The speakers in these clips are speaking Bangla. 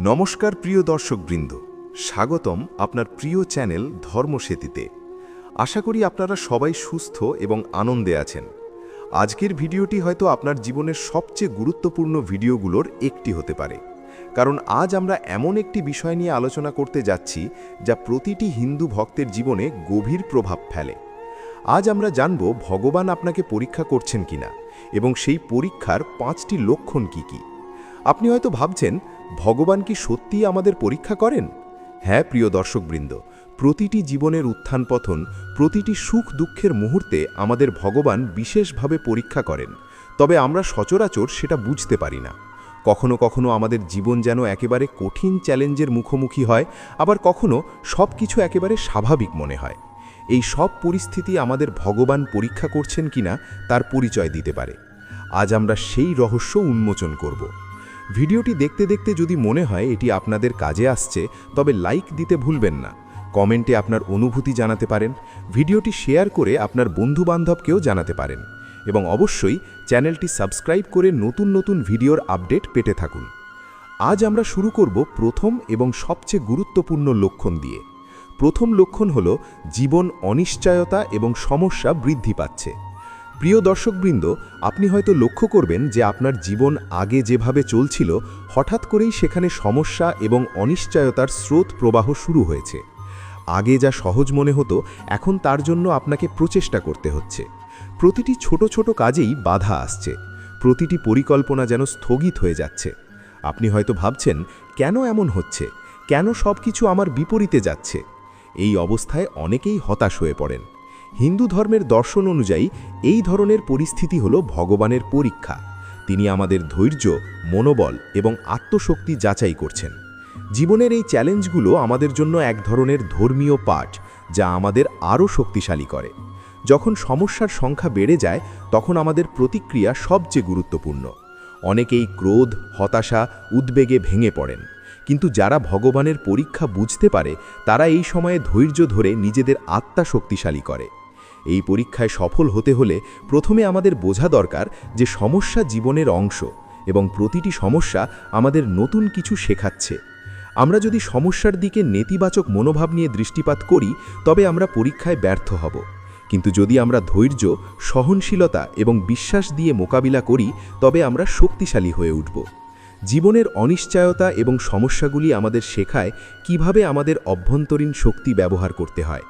নমস্কার প্রিয় দর্শকবৃন্দ, স্বাগতম আপনার প্রিয় চ্যানেল ধর্মসেতুতে। আশা করি আপনারা সবাই সুস্থ এবং আনন্দে আছেন। আজকের ভিডিওটি হয়তো আপনার জীবনের সবচেয়ে গুরুত্বপূর্ণ ভিডিওগুলোর একটি হতে পারে, কারণ আজ আমরা এমন একটি বিষয় নিয়ে আলোচনা করতে যাচ্ছি যা প্রতিটি হিন্দু ভক্তের জীবনে গভীর প্রভাব ফেলে। আজ আমরা জানব ভগবান আপনাকে পরীক্ষা করছেন কিনা এবং সেই পরীক্ষার 5টি লক্ষণ কি কি। আপনি হয়তো ভাবছেন, ভগবান কি সত্যিই আমাদের পরীক্ষা করেন? হ্যাঁ প্রিয় দর্শকবৃন্দ, প্রতিটি জীবনের উত্থান পতন, প্রতিটি সুখ দুঃখের মুহূর্তে আমাদের ভগবান বিশেষভাবে পরীক্ষা করেন, তবে আমরা সচরাচর সেটা বুঝতে পারি না। কখনো কখনো আমাদের জীবন যেন একেবারে কঠিন চ্যালেঞ্জের মুখোমুখি হয়, আবার কখনো সব কিছু একেবারে স্বাভাবিক মনে হয়। এই সব পরিস্থিতি আমাদের ভগবান পরীক্ষা করছেন কিনা তার পরিচয় দিতে পারে। আজ আমরা সেই রহস্য উন্মোচন করব। ভিডিওটি দেখতে দেখতে যদি মনে হয় এটি আপনাদের কাজে আসছে, তবে লাইক দিতে ভুলবেন না। কমেন্টে আপনার অনুভূতি জানাতে পারেন, ভিডিওটি শেয়ার করে আপনার বন্ধুবান্ধবকেও জানাতে পারেন, এবং অবশ্যই চ্যানেলটি সাবস্ক্রাইব করে নতুন নতুন ভিডিওর আপডেট পেতে থাকুন। আজ আমরা শুরু করব প্রথম এবং সবচেয়ে গুরুত্বপূর্ণ লক্ষণ দিয়ে। প্রথম লক্ষণ হল জীবন অনিশ্চয়তা এবং সমস্যা বৃদ্ধি পাচ্ছে। প্রিয় দর্শকবৃন্দ, আপনি হয়তো লক্ষ্য করবেন যে আপনার জীবন আগে যেভাবে চলছিল, হঠাৎ করেই সেখানে সমস্যা এবং অনিশ্চয়তার স্রোত প্রবাহ শুরু হয়েছে। আগে যা সহজ মনে হতো, এখন তার জন্য আপনাকে প্রচেষ্টা করতে হচ্ছে। প্রতিটি ছোট ছোট কাজেই বাধা আসছে, প্রতিটি পরিকল্পনা যেন স্থগিত হয়ে যাচ্ছে। আপনি হয়তো ভাবছেন, কেন এমন হচ্ছে, কেন সব কিছু আমার বিপরীতে যাচ্ছে? এই অবস্থায় অনেকেই হতাশ হয়ে পড়েন। হিন্দু ধর্মের দর্শন অনুযায়ী এই ধরনের পরিস্থিতি হল ভগবানের পরীক্ষা। তিনি আমাদের ধৈর্য, মনোবল এবং আত্মশক্তি যাচাই করছেন। জীবনের এই চ্যালেঞ্জগুলো আমাদের জন্য এক ধরনের ধর্মীয় পাঠ, যা আমাদের আরও শক্তিশালী করে। যখন সমস্যার সংখ্যা বেড়ে যায়, তখন আমাদের প্রতিক্রিয়া সবচেয়ে গুরুত্বপূর্ণ। অনেকেই ক্রোধ, হতাশা, উদ্বেগে ভেঙে পড়েন, কিন্তু যারা ভগবানের পরীক্ষা বুঝতে পারে, তারা এই সময়ে ধৈর্য ধরে নিজেদের আত্মা শক্তিশালী করে। এই পরীক্ষায় সফল হতে হলে প্রথমে আমাদের বোঝা দরকার যে সমস্যা জীবনের অংশ, এবং প্রতিটি সমস্যা আমাদের নতুন কিছু শেখাচ্ছে। আমরা যদি সমস্যার দিকে নেতিবাচক মনোভাব নিয়ে দৃষ্টিপাত করি, তবে আমরা পরীক্ষায় ব্যর্থ হব। কিন্তু যদি আমরা ধৈর্য, সহনশীলতা এবং বিশ্বাস দিয়ে মোকাবিলা করি, তবে আমরা শক্তিশালী হয়ে উঠব। জীবনের অনিশ্চয়তা এবং সমস্যাগুলি আমাদের শেখায় কিভাবে আমাদের অভ্যন্তরীণ শক্তি ব্যবহার করতে হয়,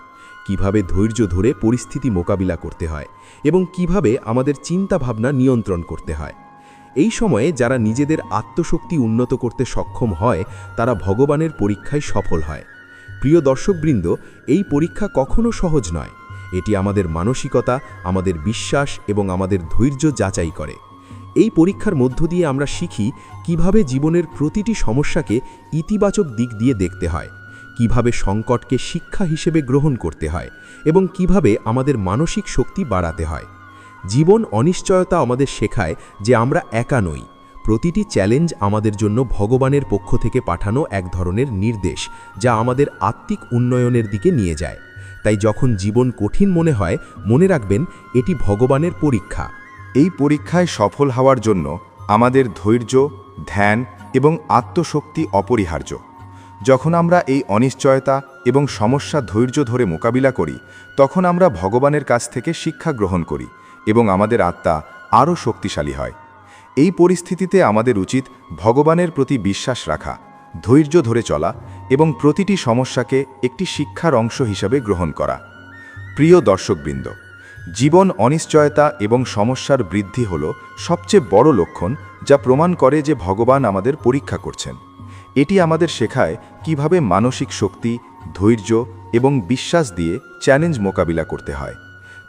কিভাবে ধৈর্য ধরে পরিস্থিতি মোকাবিলা করতে হয়, এবং কিভাবে আমাদের চিন্তাভাবনা নিয়ন্ত্রণ করতে হয়। এই সময়ে যারা নিজেদের আত্মশক্তি উন্নত করতে সক্ষম হয়, তারা ভগবানের পরীক্ষায় সফল হয়। প্রিয় দর্শকবৃন্দ, এই পরীক্ষা কখনো সহজ নয়। এটি আমাদের মানসিকতা, আমাদের বিশ্বাস এবং আমাদের ধৈর্য যাচাই করে। এই পরীক্ষার মধ্য দিয়ে আমরা শিখি কিভাবে জীবনের প্রতিটি সমস্যাকে ইতিবাচক দিক দিয়ে দেখতে হয়, কিভাবে সংকটকে শিক্ষা হিসেবে গ্রহণ করতে হয়, এবং কিভাবে আমাদের মানসিক শক্তি বাড়াতে হয়। জীবন অনিশ্চয়তা আমাদের শেখায় যে আমরা একা নই। প্রতিটি চ্যালেঞ্জ আমাদের জন্য ভগবানের পক্ষ থেকে পাঠানো এক ধরনের নির্দেশ, যা আমাদের আত্মিক উন্নয়নের দিকে নিয়ে যায়। তাই যখন জীবন কঠিন মনে হয়, মনে রাখবেন এটি ভগবানের পরীক্ষা। এই পরীক্ষায় সফল হওয়ার জন্য আমাদের ধৈর্য, ধ্যান এবং আত্মশক্তি অপরিহার্য। যখন আমরা এই অনিশ্চয়তা এবং সমস্যা ধৈর্য ধরে মোকাবিলা করি, তখন আমরা ভগবানের কাছ থেকে শিক্ষা গ্রহণ করি এবং আমাদের আত্মা আরও শক্তিশালী হয়। এই পরিস্থিতিতে আমাদের উচিত ভগবানের প্রতি বিশ্বাস রাখা, ধৈর্য ধরে চলা এবং প্রতিটি সমস্যাকে একটি শিক্ষার অংশ হিসাবে গ্রহণ করা। প্রিয় দর্শকবৃন্দ, জীবন অনিশ্চয়তা এবং সমস্যার বৃদ্ধি হল সবচেয়ে বড় লক্ষণ, যা প্রমাণ করে যে ভগবান আমাদের পরীক্ষা করছেন। এটি আমাদের শেখায় কিভাবে মানসিক শক্তি, ধৈর্য এবং বিশ্বাস দিয়ে চ্যালেঞ্জ মোকাবিলা করতে হয়।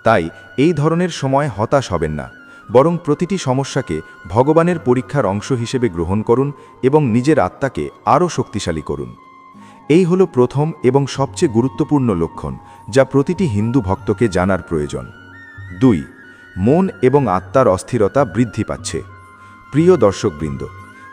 তাই এই ধরনের সময় হতাশ হবেন না, বরং প্রতিটি সমস্যাকে ভগবানের পরীক্ষার অংশ হিসেবে গ্রহণ করুন এবং নিজের আত্মাকে আরও শক্তিশালী করুন। এই হলো প্রথম এবং সবচেয়ে গুরুত্বপূর্ণ লক্ষণ, যা প্রতিটি হিন্দু ভক্তকে জানার প্রয়োজন। 2. মন এবং আত্মার অস্থিরতা বৃদ্ধি পাচ্ছে। প্রিয় দর্শকবৃন্দ,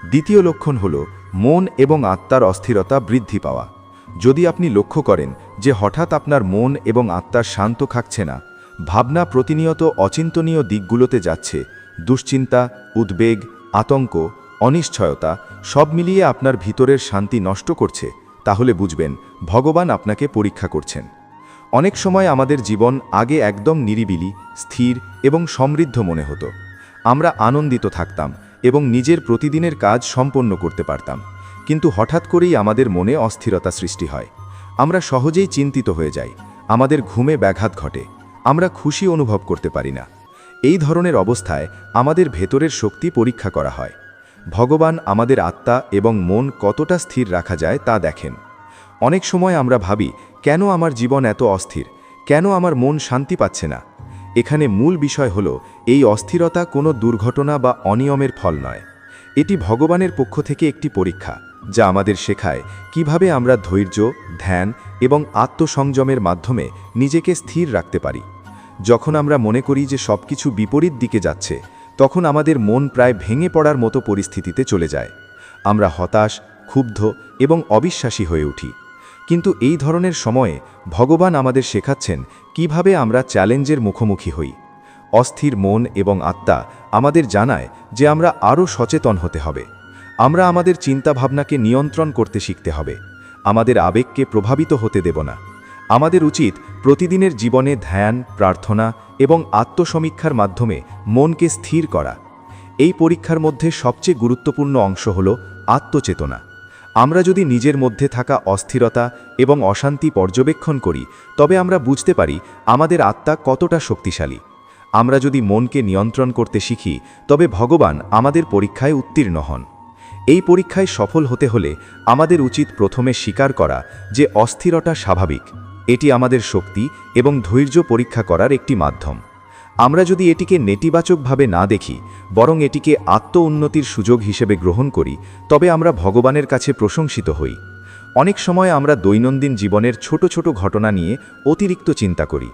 দ্বিতীয় লক্ষণ হল মন এবং আত্মার অস্থিরতা বৃদ্ধি পাওয়া। যদি আপনি লক্ষ্য করেন যে হঠাৎ আপনার মন এবং আত্মার শান্ত থাকছে না, ভাবনা প্রতিনিয়ত অচিন্তনীয় দিকগুলোতে যাচ্ছে, দুশ্চিন্তা, উদ্বেগ, আতঙ্ক অনিশ্চয়তা সব মিলিয়ে আপনার ভিতরের শান্তি নষ্ট করছে, তাহলে বুঝবেন ভগবান আপনাকে পরীক্ষা করছেন। অনেক সময় আমাদের জীবন আগে একদম নিরিবিলি, স্থির এবং সমৃদ্ধ মনে হতো। আমরা আনন্দিত থাকতাম এবং নিজের প্রতিদিনের কাজ সম্পন্ন করতে পারতাম, কিন্তু হঠাৎ করেই আমাদের মনে অস্থিরতা সৃষ্টি হয়। আমরা সহজেই চিন্তিত হয়ে যাই, আমাদের ঘুমে ব্যাঘাত ঘটে, আমরা খুশি অনুভব করতে পারি না। এই ধরনের অবস্থায় আমাদের ভেতরের শক্তি পরীক্ষা করা হয়। ভগবান আমাদের আত্মা এবং মন কতটা স্থির রাখা যায় তা দেখেন। অনেক সময় আমরা ভাবি, কেন আমার জীবন এত অস্থির, কেন আমার মন শান্তি পাচ্ছে না? এখানে মূল বিষয় হলো, এই অস্থিরতা কোনো দুর্ঘটনা বা অনিয়মের ফল নয়। এটি ভগবানের পক্ষ থেকে একটি পরীক্ষা, যা আমাদের শেখায় কিভাবে আমরা ধৈর্য, ধ্যান এবং আত্মসংযমের মাধ্যমে নিজেকে স্থির রাখতে পারি। যখন আমরা মনে করি যে সবকিছু বিপরীত দিকে যাচ্ছে, তখন আমাদের মন প্রায় ভেঙে পড়ার মতো পরিস্থিতিতে চলে যায়। আমরা হতাশ, ক্ষুব্ধ এবং অবিশ্বাসী হয়ে উঠি। কিন্তু এই ধরনের সময়ে ভগবান আমাদের শেখাচ্ছেন কিভাবে আমরা চ্যালেঞ্জের মুখোমুখি হই। অস্থির মন এবং আত্মা আমাদের জানায় যে আমরা আরও সচেতন হতে হবে। আমরা আমাদের চিন্তাভাবনাকে নিয়ন্ত্রণ করতে শিখতে হবে, আমাদের আবেগকে প্রভাবিত হতে দেব না। আমাদের উচিত প্রতিদিনের জীবনে ধ্যান, প্রার্থনা এবং আত্মসমীক্ষার মাধ্যমে মনকে স্থির করা। এই পরীক্ষার মধ্যে সবচেয়ে গুরুত্বপূর্ণ অংশ হল আত্মচেতনা। আমরা যদি নিজের মধ্যে থাকা অস্থিরতা এবং অশান্তি পর্যবেক্ষণ করি, তবে আমরা বুঝতে পারি আমাদের আত্মা কতটা শক্তিশালী। আমরা যদি মনকে নিয়ন্ত্রণ করতে শিখি, তবে ভগবান আমাদের পরীক্ষায় উত্তীর্ণ হন। এই পরীক্ষায় সফল হতে হলে আমাদের উচিত প্রথমে স্বীকার করা যে অস্থিরতা স্বাভাবিক। এটি আমাদের শক্তি এবং ধৈর্য পরীক্ষা করার একটি মাধ্যম। আমরা যদি এটিকে নেতিবাচকভাবে না দেখি, বরং এটিকে আত্ম-উন্নতির সুযোগ হিসেবে গ্রহণ করি, তবে আমরা ভগবানের কাছে প্রশংসিত হই। অনেক সময় আমরা দৈনন্দিন জীবনের ছোট ছোট ঘটনা নিয়ে অতিরিক্ত চিন্তা করি।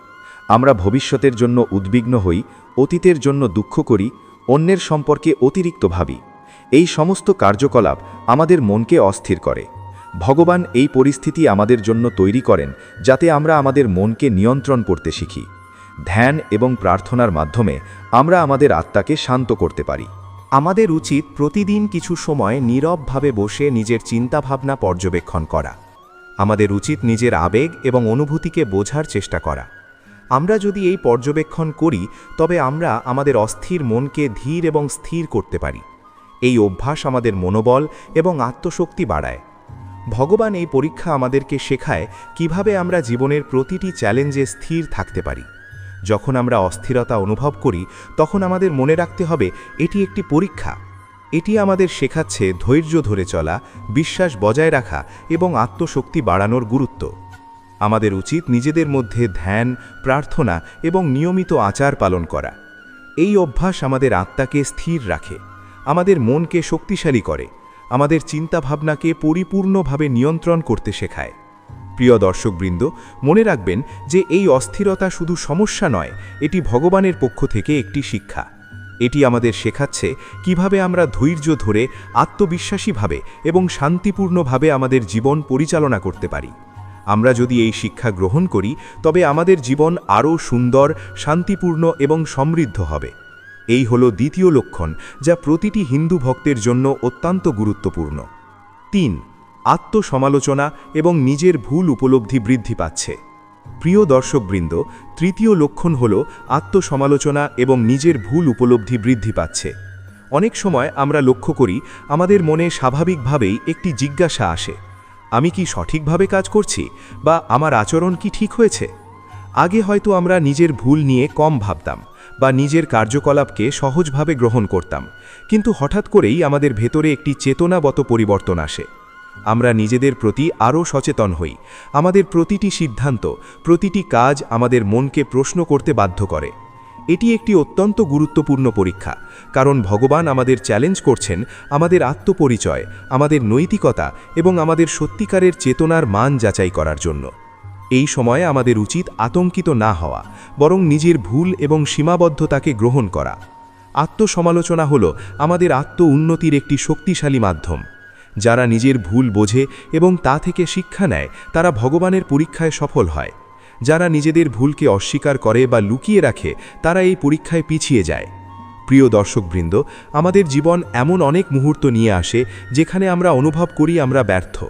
আমরা ভবিষ্যতের জন্য উদ্বিগ্ন হই, অতীতের জন্য দুঃখ করি, অন্যের সম্পর্কে অতিরিক্ত ভাবি। এই সমস্ত কার্যকলাপ আমাদের মনকে অস্থির করে। ভগবান এই পরিস্থিতি আমাদের জন্য তৈরি করেন যাতে আমরা আমাদের মনকে নিয়ন্ত্রণ করতে শিখি। ধ্যান এবং প্রার্থনার মাধ্যমে আমরা আমাদের আত্মাকে শান্ত করতে পারি। আমাদের উচিত প্রতিদিন কিছু সময় নীরবভাবে বসে নিজের চিন্তাভাবনা পর্যবেক্ষণ করা। আমাদের উচিত নিজের আবেগ এবং অনুভূতিকে বোঝার চেষ্টা করা। আমরা যদি এই পর্যবেক্ষণ করি, তবে আমরা আমাদের অস্থির মনকে ধীর এবং স্থির করতে পারি। এই অভ্যাস আমাদের মনোবল এবং আত্মশক্তি বাড়ায়। ভগবান এই পরীক্ষা আমাদেরকে শেখায় কিভাবে আমরা জীবনের প্রতিটি চ্যালেঞ্জে স্থির থাকতে পারি। যখন আমরা অস্থিরতা অনুভব করি, তখন আমাদের মনে রাখতে হবে এটি একটি পরীক্ষা। এটি আমাদের শেখাচ্ছে ধৈর্য ধরে চলা, বিশ্বাস বজায় রাখা এবং আত্মশক্তি বাড়ানোর গুরুত্ব। আমাদের উচিত নিজেদের মধ্যে ধ্যান, প্রার্থনা এবং নিয়মিত আচার পালন করা। এই অভ্যাস আমাদের আত্মাকে স্থির রাখে, আমাদের মনকে শক্তিশালী করে, আমাদের চিন্তাভাবনাকে পরিপূর্ণভাবে নিয়ন্ত্রণ করতে শেখায়। প্রিয় দর্শকবৃন্দ, মনে রাখবেন যে এই অস্থিরতা শুধু সমস্যা নয়, এটি ভগবানের পক্ষ থেকে একটি শিক্ষা। এটি আমাদের শেখাচ্ছে কিভাবে আমরা ধৈর্য ধরে আত্মবিশ্বাসীভাবে এবং শান্তিপূর্ণভাবে আমাদের জীবন পরিচালনা করতে পারি। আমরা যদি এই শিক্ষা গ্রহণ করি, তবে আমাদের জীবন আরও সুন্দর, শান্তিপূর্ণ এবং সমৃদ্ধ হবে। এই হলো দ্বিতীয় লক্ষণ, যা প্রতিটি হিন্দু ভক্তের জন্য অত্যন্ত গুরুত্বপূর্ণ। ৩. আত্মসমালোচনা এবং নিজের ভুল উপলব্ধি বৃদ্ধি পাচ্ছে। প্রিয় দর্শকবৃন্দ, তৃতীয় লক্ষণ হল আত্মসমালোচনা এবং নিজের ভুল উপলব্ধি বৃদ্ধি পাচ্ছে। অনেক সময় আমরা লক্ষ্য করি আমাদের মনে স্বাভাবিকভাবেই একটি জিজ্ঞাসা আসে, আমি কি সঠিকভাবে কাজ করছি, বা আমার আচরণ কি ঠিক হয়েছে? আগে হয়তো আমরা নিজের ভুল নিয়ে কম ভাবতাম বা নিজের কার্যকলাপকে সহজভাবে গ্রহণ করতাম, কিন্তু হঠাৎ করেই আমাদের ভেতরে একটি চেতনাগত পরিবর্তন আসে। আমরা নিজেদের প্রতি আরও সচেতন হই। আমাদের প্রতিটি সিদ্ধান্ত, প্রতিটি কাজ আমাদের মনকে প্রশ্ন করতে বাধ্য করে। এটি একটি অত্যন্ত গুরুত্বপূর্ণ পরীক্ষা, কারণ ভগবান আমাদের চ্যালেঞ্জ করছেন আমাদের আত্মপরিচয়, আমাদের নৈতিকতা এবং আমাদের সত্যিকারের চেতনার মান যাচাই করার জন্য। এই সময়ে আমাদের উচিত আতঙ্কিত না হওয়া, বরং নিজের ভুল এবং সীমাবদ্ধতাকে গ্রহণ করা। আত্মসমালোচনা হল আমাদের আত্ম-উন্নতির একটি শক্তিশালী মাধ্যম। যারা নিজের ভুল বোঝে এবং তা থেকে শিক্ষা নেয়, তারা ভগবানের পরীক্ষায় সফল হয়। যারা নিজেদের ভুলকে অস্বীকার করে বা লুকিয়ে রাখে, তারা এই পরীক্ষায় পিছিয়ে যায়। প্রিয় দর্শকবৃন্দ, আমাদের জীবন এমন অনেক মুহূর্ত নিয়ে আসে যেখানে আমরা অনুভব করি আমরা ব্যর্থ।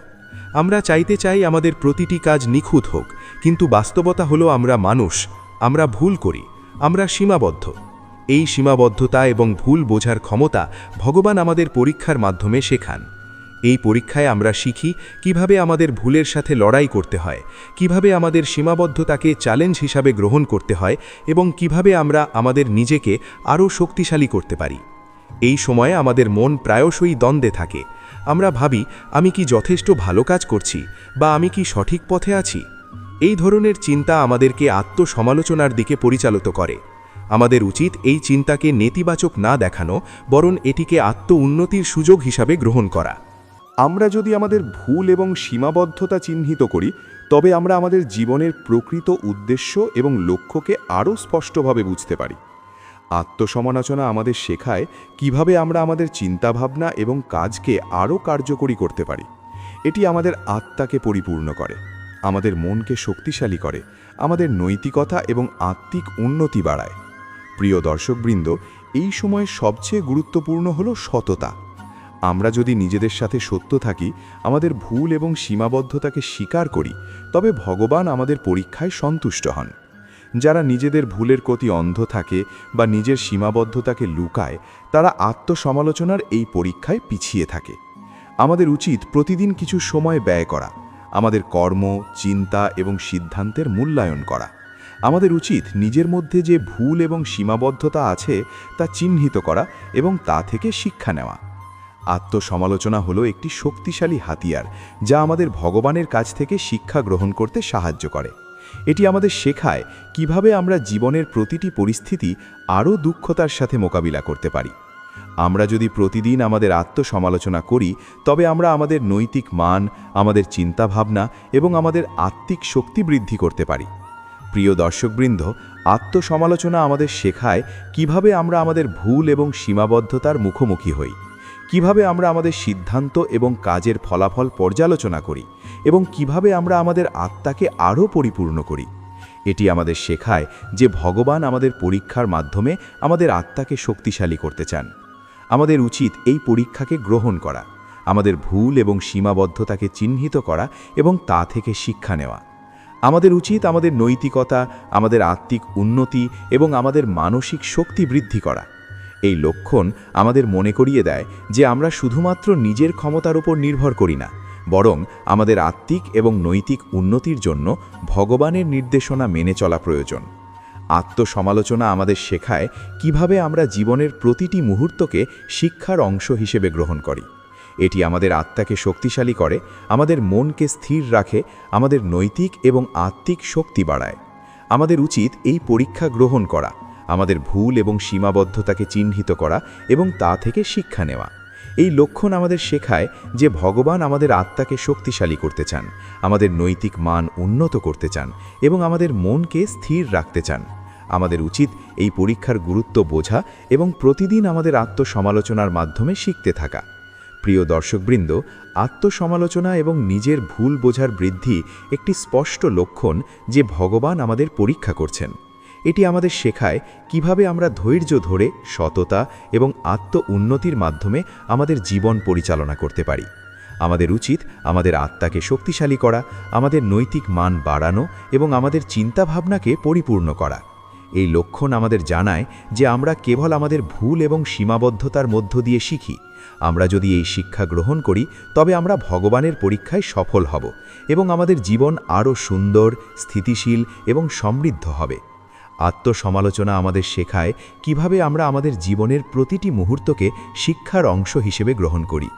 আমরা চাইতে চাই আমাদের প্রতিটি কাজ নিখুঁত হোক, কিন্তু বাস্তবতা হলো আমরা মানুষ, আমরা ভুল করি, আমরা সীমাবদ্ধ। এই সীমাবদ্ধতা এবং ভুল বোঝার ক্ষমতা ভগবান আমাদের পরীক্ষার মাধ্যমে শেখান। এই পরীক্ষায় আমরা শিখি কিভাবে আমাদের ভুলের সাথে লড়াই করতে হয়, কিভাবে আমাদের সীমাবদ্ধতাকে চ্যালেঞ্জ হিসাবে গ্রহণ করতে হয় এবং কিভাবে আমরা আমাদের নিজেকে আরও শক্তিশালী করতে পারি। এই সময়ে আমাদের মন প্রায়শই দ্বন্দ্বে থাকে। আমরা ভাবি, আমি কি যথেষ্ট ভালো কাজ করছি, বা আমি কি সঠিক পথে আছি? এই ধরনের চিন্তা আমাদেরকে আত্মসমালোচনার দিকে পরিচালিত করে। আমাদের উচিত এই চিন্তাকে নেতিবাচক না দেখানো, বরং এটিকে আত্ম-উন্নতির সুযোগ হিসাবে গ্রহণ করা। আমরা যদি আমাদের ভুল এবং সীমাবদ্ধতা চিহ্নিত করি, তবে আমরা আমাদের জীবনের প্রকৃত উদ্দেশ্য এবং লক্ষ্যকে আরও স্পষ্টভাবে বুঝতে পারি। আত্মসমালোচনা আমাদের শেখায় কিভাবে আমরা আমাদের চিন্তাভাবনা এবং কাজকে আরও কার্যকরী করতে পারি। এটি আমাদের আত্মাকে পরিপূর্ণ করে, আমাদের মনকে শক্তিশালী করে, আমাদের নৈতিকতা এবং আত্মিক উন্নতি বাড়ায়। প্রিয় দর্শকবৃন্দ, এই সময় সবচেয়ে গুরুত্বপূর্ণ হলো সততা। আমরা যদি নিজেদের সাথে সত্য থাকি, আমাদের ভুল এবং সীমাবদ্ধতাকে স্বীকার করি, তবে ভগবান আমাদের পরীক্ষায় সন্তুষ্ট হন। যারা নিজেদের ভুলের প্রতি অন্ধ থাকে বা নিজের সীমাবদ্ধতাকে লুকায়, তারা আত্মসমালোচনার এই পরীক্ষায় পিছিয়ে থাকে। আমাদের উচিত প্রতিদিন কিছু সময় ব্যয় করা, আমাদের কর্ম, চিন্তা এবং সিদ্ধান্তের মূল্যায়ন করা। আমাদের উচিত নিজের মধ্যে যে ভুল এবং সীমাবদ্ধতা আছে তা চিহ্নিত করা এবং তা থেকে শিক্ষা নেওয়া। আত্মসমালোচনা হলো একটি শক্তিশালী হাতিয়ার, যা আমাদের ভগবানের কাছ থেকে শিক্ষা গ্রহণ করতে সাহায্য করে। এটি আমাদের শেখায় কিভাবে আমরা জীবনের প্রতিটি পরিস্থিতি আরও দক্ষতার সাথে মোকাবিলা করতে পারি। আমরা যদি প্রতিদিন আমাদের আত্মসমালোচনা করি, তবে আমরা আমাদের নৈতিক মান, আমাদের চিন্তাভাবনা এবং আমাদের আত্মিক শক্তি বৃদ্ধি করতে পারি। প্রিয় দর্শকবৃন্দ, আত্মসমালোচনা আমাদের শেখায় কিভাবে আমরা আমাদের ভুল এবং সীমাবদ্ধতার মুখোমুখি হই, কিভাবে আমরা আমাদের সিদ্ধান্ত এবং কাজের ফলাফল পর্যালোচনা করি এবং কিভাবে আমরা আমাদের আত্মাকে আরও পরিপূর্ণ করি। এটি আমাদের শেখায় যে ভগবান আমাদের পরীক্ষার মাধ্যমে আমাদের আত্মাকে শক্তিশালী করতে চান। আমাদের উচিত এই পরীক্ষাকে গ্রহণ করা, আমাদের ভুল এবং সীমাবদ্ধতাকে চিহ্নিত করা এবং তা থেকে শিক্ষা নেওয়া। আমাদের উচিত আমাদের নৈতিকতা, আমাদের আত্মিক উন্নতি এবং আমাদের মানসিক শক্তি বৃদ্ধি করা। এই লক্ষণ আমাদের মনে করিয়ে দেয় যে আমরা শুধুমাত্র নিজের ক্ষমতার উপর নির্ভর করি না, বরং আমাদের আত্মিক এবং নৈতিক উন্নতির জন্য ভগবানের নির্দেশনা মেনে চলা প্রয়োজন। আত্মসমালোচনা আমাদের শেখায় কিভাবে আমরা জীবনের প্রতিটি মুহূর্তকে শিক্ষার অংশ হিসেবে গ্রহণ করি। এটি আমাদের আত্মাকে শক্তিশালী করে, আমাদের মনকে স্থির রাখে, আমাদের নৈতিক এবং আত্মিক শক্তি বাড়ায়। আমাদের উচিত এই পরীক্ষা গ্রহণ করা, আমাদের ভুল এবং সীমাবদ্ধতাকে চিহ্নিত করা এবং তা থেকে শিক্ষা নেওয়া। এই লক্ষণ আমাদের শেখায় যে ভগবান আমাদের আত্মাকে শক্তিশালী করতে চান, আমাদের নৈতিক মান উন্নত করতে চান এবং আমাদের মনকে স্থির রাখতে চান। আমাদের উচিত এই পরীক্ষার গুরুত্ব বোঝা এবং প্রতিদিন আমাদের আত্মসমালোচনার মাধ্যমে শিখতে থাকা। প্রিয় দর্শকবৃন্দ, আত্মসমালোচনা এবং নিজের ভুল বোঝার বৃদ্ধি একটি স্পষ্ট লক্ষণ যে ভগবান আমাদের পরীক্ষা করছেন। এটি আমাদের শেখায় কিভাবে আমরা ধৈর্য ধরে সততা এবং আত্ম-উন্নতির মাধ্যমে আমাদের জীবন পরিচালনা করতে পারি। আমাদের উচিত আমাদের আত্মাকে শক্তিশালী করা, আমাদের নৈতিক মান বাড়ানো এবং আমাদের চিন্তাভাবনাকে পরিপূর্ণ করা। এই লক্ষণ আমাদের জানায় যে আমরা কেবল আমাদের ভুল এবং সীমাবদ্ধতার মধ্য দিয়ে শিখি। আমরা যদি এই শিক্ষা গ্রহণ করি, তবে আমরা ভগবানের পরীক্ষায় সফল হব এবং আমাদের জীবন আরও সুন্দর, স্থিতিশীল এবং সমৃদ্ধ হবে। আত্মসমালোচনা আমাদের শেখায় কিভাবে আমরা আমাদের জীবনের প্রতিটি মুহূর্তকে শিক্ষার অংশ হিসেবে গ্রহণ করি।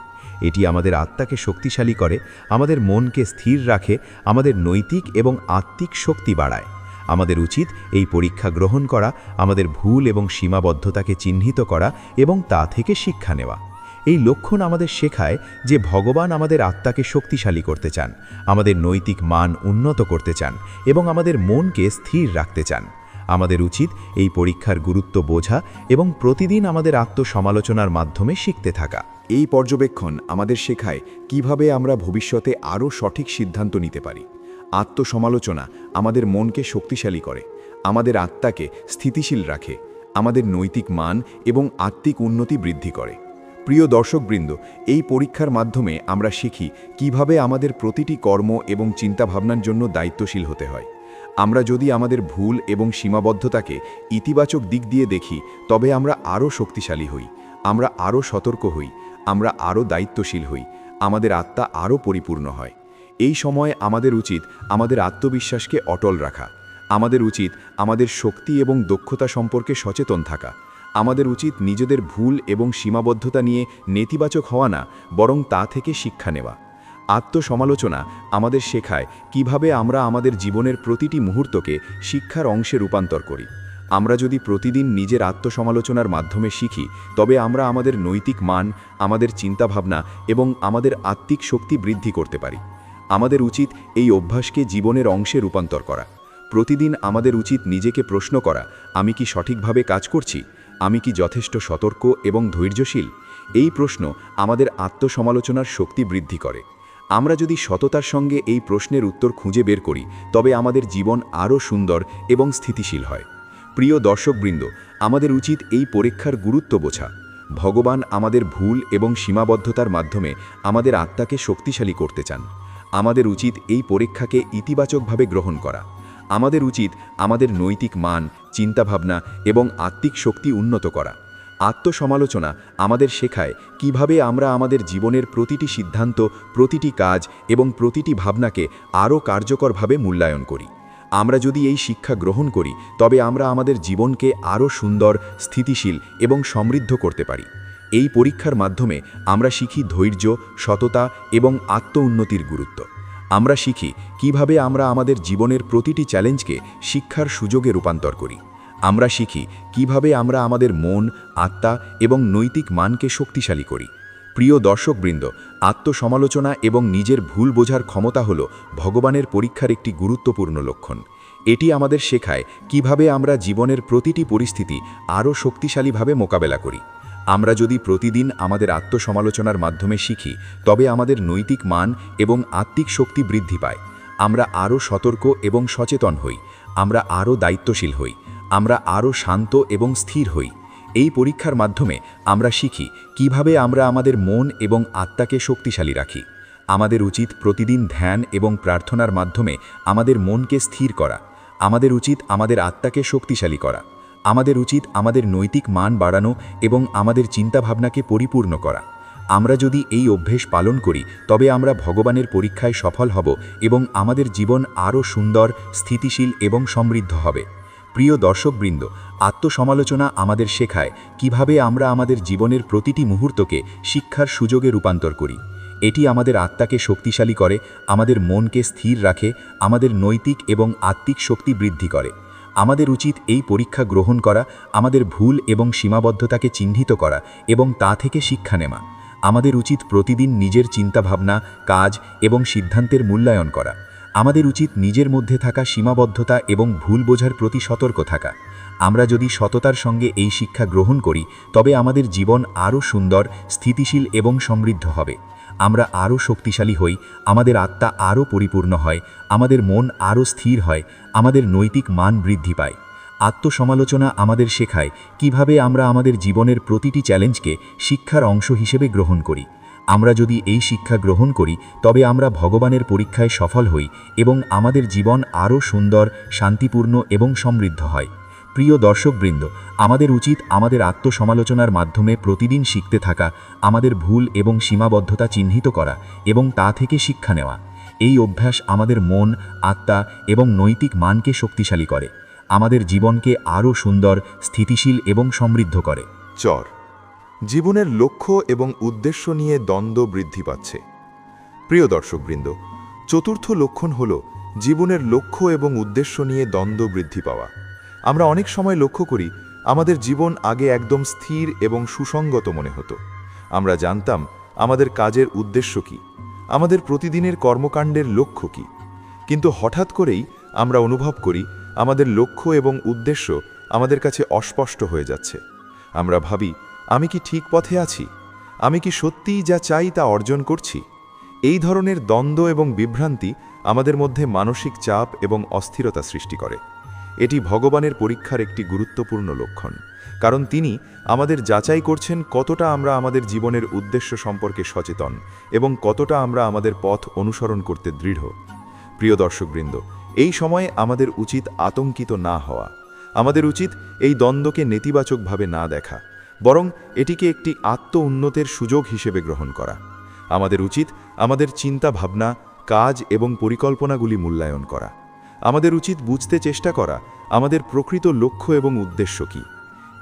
এটি আমাদের আত্মাকে শক্তিশালী করে, আমাদের মনকে স্থির রাখে, আমাদের নৈতিক এবং আত্মিক শক্তি বাড়ায়। আমাদের উচিত এই পরীক্ষা গ্রহণ করা, আমাদের ভুল এবং সীমাবদ্ধতাকে চিহ্নিত করা এবং তা থেকে শিক্ষা নেওয়া। এই লক্ষণ আমাদের শেখায় যে ভগবান আমাদের আত্মাকে শক্তিশালী করতে চান, আমাদের নৈতিক মান উন্নত করতে চান এবং আমাদের মনকে স্থির রাখতে চান। আমাদের উচিত এই পরীক্ষার গুরুত্ব বোঝা এবং প্রতিদিন আমাদের আত্মসমালোচনার মাধ্যমে শিখতে থাকা। এই পর্যবেক্ষণ আমাদের শেখায় কিভাবে আমরা ভবিষ্যতে আরও সঠিক সিদ্ধান্ত নিতে পারি। আত্মসমালোচনা আমাদের মনকে শক্তিশালী করে, আমাদের আত্মাকে স্থিতিশীল রাখে আমাদের নৈতিক মান এবং আত্মিক উন্নতি বৃদ্ধি করে। প্রিয় দর্শকবৃন্দ, এই পরীক্ষার মাধ্যমে আমরা শিখি কিভাবে আমাদের প্রতিটি কর্ম এবং চিন্তাভাবনার জন্য দায়িত্বশীল হতে হয়। আমরা যদি আমাদের ভুল এবং সীমাবদ্ধতাকে ইতিবাচক দিক দিয়ে দেখি, তবে আমরা আরও শক্তিশালী হই, আমরা আরও সতর্ক হই, আমরা আরও দায়িত্বশীল হই, আমাদের আত্মা আরও পরিপূর্ণ হয়। এই সময় আমাদের উচিত আমাদের আত্মবিশ্বাসকে অটল রাখা। আমাদের উচিত আমাদের শক্তি এবং দক্ষতা সম্পর্কে সচেতন থাকা। আমাদের উচিত নিজেদের ভুল এবং সীমাবদ্ধতা নিয়ে নেতিবাচক হওয়া না, বরং তা থেকে শিক্ষা নেওয়া। আত্মসমালোচনা আমাদের শেখায় কিভাবে আমরা আমাদের জীবনের প্রতিটি মুহূর্তকে শিক্ষার অংশে রূপান্তর করি। আমরা যদি প্রতিদিন নিজের আত্মসমালোচনার মাধ্যমে শিখি, তবে আমরা আমাদের নৈতিক মান, আমাদের চিন্তাভাবনা এবং আমাদের আত্মিক শক্তি বৃদ্ধি করতে পারি। আমাদের উচিত এই অভ্যাসকে জীবনের অংশে রূপান্তর করা। প্রতিদিন আমাদের উচিত নিজেকে প্রশ্ন করা, আমি কি সঠিকভাবে কাজ করছি? আমি কি যথেষ্ট সতর্ক এবং ধৈর্যশীল? এই প্রশ্ন আমাদের আত্মসমালোচনার শক্তি বৃদ্ধি করে। আমরা যদি সততার সঙ্গে এই প্রশ্নের উত্তর খুঁজে বের করি, তবে আমাদের জীবন আরও সুন্দর এবং স্থিতিশীল হয়। প্রিয় দর্শকবৃন্দ, আমাদের উচিত এই পরীক্ষার গুরুত্ব বোঝা। ভগবান আমাদের ভুল এবং সীমাবদ্ধতার মাধ্যমে আমাদের আত্মাকে শক্তিশালী করতে চান। আমাদের উচিত এই পরীক্ষাকে ইতিবাচকভাবে গ্রহণ করা। আমাদের উচিত আমাদের নৈতিক মান, চিন্তাভাবনা এবং আত্মিক শক্তি উন্নত করা। আত্মসমালোচনা আমাদের শেখায় কিভাবে আমরা আমাদের জীবনের প্রতিটি সিদ্ধান্ত, প্রতিটি কাজ এবং প্রতিটি ভাবনাকে আরও কার্যকরভাবে মূল্যায়ন করি। আমরা যদি এই শিক্ষা গ্রহণ করি, তবে আমরা আমাদের জীবনকে আরও সুন্দর, স্থিতিশীল এবং সমৃদ্ধ করতে পারি। এই পরীক্ষার মাধ্যমে আমরা শিখি ধৈর্য, সততা এবং আত্ম-উন্নতির গুরুত্ব। আমরা শিখি কিভাবে আমরা আমাদের জীবনের প্রতিটি চ্যালেঞ্জকে শিক্ষার সুযোগে রূপান্তর করি। আমরা শিখি কিভাবে আমরা আমাদের মন, আত্মা এবং নৈতিক মানকে শক্তিশালী করি। প্রিয় দর্শকবৃন্দ, আত্মসমালোচনা এবং নিজের ভুল বোঝার ক্ষমতা হল ভগবানের পরীক্ষার একটি গুরুত্বপূর্ণ লক্ষণ। এটি আমাদের শেখায় কিভাবে আমরা জীবনের প্রতিটি পরিস্থিতি আরও শক্তিশালীভাবে মোকাবেলা করি। আমরা যদি প্রতিদিন আমাদের আত্মসমালোচনার মাধ্যমে শিখি, তবে আমাদের নৈতিক মান এবং আত্মিক শক্তি বৃদ্ধি পায়। আমরা আরও সতর্ক এবং সচেতন হই, আমরা আরও দায়িত্বশীল হই, আমরা আরও শান্ত এবং স্থির হই। এই পরীক্ষার মাধ্যমে আমরা শিখি কিভাবে আমরা আমাদের মন এবং আত্মাকে শক্তিশালী রাখি। আমাদের উচিত প্রতিদিন ধ্যান এবং প্রার্থনার মাধ্যমে আমাদের মনকে স্থির করা। আমাদের উচিত আমাদের আত্মাকে শক্তিশালী করা। আমাদের উচিত আমাদের নৈতিক মান বাড়ানো এবং আমাদের চিন্তাভাবনাকে পরিপূর্ণ করা। আমরা যদি এই অভ্যেস পালন করি, তবে আমরা ভগবানের পরীক্ষায় সফল হব এবং আমাদের জীবন আরও সুন্দর, স্থিতিশীল এবং সমৃদ্ধ হবে। প্রিয় দর্শকবৃন্দ, আত্মসমালোচনা আমাদের শেখায় কিভাবে আমরা আমাদের জীবনের প্রতিটি মুহূর্তকে শিক্ষার সুযোগে রূপান্তর করি। এটি আমাদের আত্মাকে শক্তিশালী করে, আমাদের মনকে স্থির রাখে, আমাদের নৈতিক এবং আত্মিক শক্তি বৃদ্ধি করে। আমাদের উচিত এই পরীক্ষা গ্রহণ করা, আমাদের ভুল এবং সীমাবদ্ধতাকে চিহ্নিত করা এবং তা থেকে শিক্ষা নেওয়া। আমাদের উচিত প্রতিদিন নিজের চিন্তাভাবনা, কাজ এবং সিদ্ধান্তের মূল্যায়ন করা। আমাদের উচিত নিজের মধ্যে থাকা সীমাবদ্ধতা এবং ভুল বোঝার প্রতি সতর্ক থাকা। আমরা যদি সততার সঙ্গে এই শিক্ষা গ্রহণ করি, তবে আমাদের জীবন আরও সুন্দর, স্থিতিশীল এবং সমৃদ্ধ হবে। আমরা আরও শক্তিশালী হই, আমাদের আত্মা আরও পরিপূর্ণ হয়, আমাদের মন আরও স্থির হয়, আমাদের নৈতিক মান বৃদ্ধি পায়। আত্মসমালোচনা আমাদের শেখায় কিভাবে আমরা আমাদের জীবনের প্রতিটি চ্যালেঞ্জকে শিক্ষার অংশ হিসেবে গ্রহণ করি। আমরা যদি এই শিক্ষা গ্রহণ করি, তবে আমরা ভগবানের পরীক্ষায় সফল হই এবং আমাদের জীবন আরও সুন্দর, শান্তিপূর্ণ এবং সমৃদ্ধ হয়। প্রিয় দর্শকবৃন্দ, আমাদের উচিত আমাদের আত্মসমালোচনার মাধ্যমে প্রতিদিন শিখতে থাকা, আমাদের ভুল এবং সীমাবদ্ধতা চিহ্নিত করা এবং তা থেকে শিক্ষা নেওয়া। এই অভ্যাস আমাদের মন, আত্মা এবং নৈতিক মানকে শক্তিশালী করে, আমাদের জীবনকে আরও সুন্দর, স্থিতিশীল এবং সমৃদ্ধ করে। চর জীবনের লক্ষ্য এবং উদ্দেশ্য নিয়ে দ্বন্দ্ব বৃদ্ধি পাচ্ছে। প্রিয় দর্শকবৃন্দ, চতুর্থ লক্ষণ হল জীবনের লক্ষ্য এবং উদ্দেশ্য নিয়ে দ্বন্দ্ব বৃদ্ধি পাওয়া। আমরা অনেক সময় লক্ষ্য করি আমাদের জীবন আগে একদম স্থির এবং সুসংগত মনে হতো। আমরা জানতাম আমাদের কাজের উদ্দেশ্য কী, আমাদের প্রতিদিনের কর্মকাণ্ডের লক্ষ্য কী। কিন্তু হঠাৎ করেই আমরা অনুভব করি আমাদের লক্ষ্য এবং উদ্দেশ্য আমাদের কাছে অস্পষ্ট হয়ে যাচ্ছে। আমরা ভাবি, আমি কি ঠিক পথে আছি? আমি কি সত্যিই যা চাই তা অর্জন করছি? এই ধরনের দ্বন্দ্ব এবং বিভ্রান্তি আমাদের মধ্যে মানসিক চাপ এবং অস্থিরতা সৃষ্টি করে। এটি ভগবানের পরীক্ষার একটি গুরুত্বপূর্ণ লক্ষণ, কারণ তিনি আমাদের যাচাই করছেন কতটা আমরা আমাদের জীবনের উদ্দেশ্য সম্পর্কে সচেতন এবং কতটা আমরা আমাদের পথ অনুসরণ করতে দৃঢ়। প্রিয় দর্শকবৃন্দ, এই সময়ে আমাদের উচিত আতঙ্কিত না হওয়া। আমাদের উচিত এই দ্বন্দ্বকে নেতিবাচকভাবে না দেখা, বরং এটিকে একটি আত্ম-উন্নতির সুযোগ হিসেবে গ্রহণ করা। আমাদের উচিত আমাদের চিন্তা ভাবনা, কাজ এবং পরিকল্পনাগুলি মূল্যায়ন করা। আমাদের উচিত বুঝতে চেষ্টা করা আমাদের প্রকৃত লক্ষ্য এবং উদ্দেশ্য কী।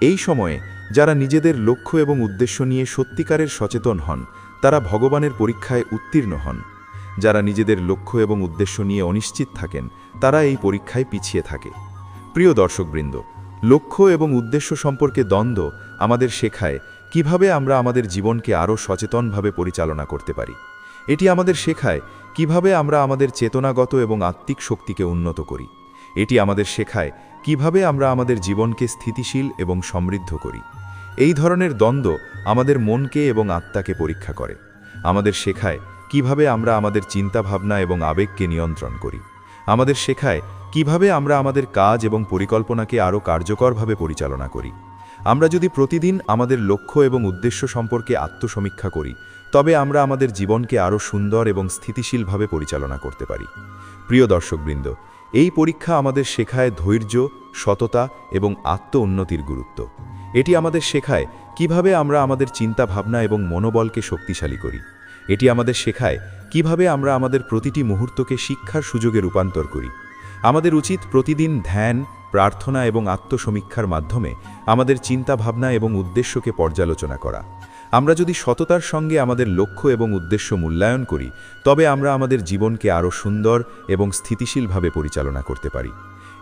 এই সময়ে যারা নিজেদের লক্ষ্য এবং উদ্দেশ্য নিয়ে সত্যিকারের সচেতন হন, তারা ভগবানের পরীক্ষায় উত্তীর্ণ হন। যারা নিজেদের লক্ষ্য এবং উদ্দেশ্য নিয়ে অনিশ্চিত থাকেন, তারা এই পরীক্ষায় পিছিয়ে থাকে। প্রিয় দর্শকবৃন্দ, লক্ষ্য এবং উদ্দেশ্য সম্পর্কে দ্বন্দ্ব আমাদের শেখায় কিভাবে আমরা আমাদের জীবনকে আরও সচেতনভাবে পরিচালনা করতে পারি। এটি আমাদের শেখায় কিভাবে আমরা আমাদের চেতনাগত এবং আত্মিক শক্তিকে উন্নত করি। এটি আমাদের শেখায় কিভাবে আমরা আমাদের জীবনকে স্থিতিশীল এবং সমৃদ্ধ করি। এই ধরনের দ্বন্দ্ব আমাদের মনকে এবং আত্মাকে পরীক্ষা করে। আমাদের শেখায় কিভাবে আমরা আমাদের চিন্তাভাবনা এবং আবেগকে নিয়ন্ত্রণ করি। আমাদের শেখায় কিভাবে আমরা আমাদের কাজ এবং পরিকল্পনাকে আরও কার্যকরভাবে পরিচালনা করি। আমরা যদি প্রতিদিন আমাদের লক্ষ্য এবং উদ্দেশ্য সম্পর্কে আত্মসমীক্ষা করি, তবে আমরা আমাদের জীবনকে আরও সুন্দর এবং স্থিতিশীলভাবে পরিচালনা করতে পারি। প্রিয় দর্শকবৃন্দ, এই পরীক্ষা আমাদের শেখায় ধৈর্য, সততা এবং আত্ম-উন্নতির গুরুত্ব। এটি আমাদের শেখায় কিভাবে আমরা আমাদের চিন্তাভাবনা এবং মনোবলকে শক্তিশালী করি। এটি আমাদের শেখায় কিভাবে আমরা আমাদের প্রতিটি মুহূর্তকে শিক্ষার সুযোগে রূপান্তর করি। আমাদের উচিত প্রতিদিন ধ্যান, প্রার্থনা এবং আত্মসমীক্ষার মাধ্যমে আমাদের চিন্তাভাবনা এবং উদ্দেশ্যকে পর্যালোচনা করা। আমরা যদি সততার সঙ্গে আমাদের লক্ষ্য এবং উদ্দেশ্য মূল্যায়ন করি, তবে আমরা আমাদের জীবনকে আরও সুন্দর এবং স্থিতিশীলভাবে পরিচালনা করতে পারি।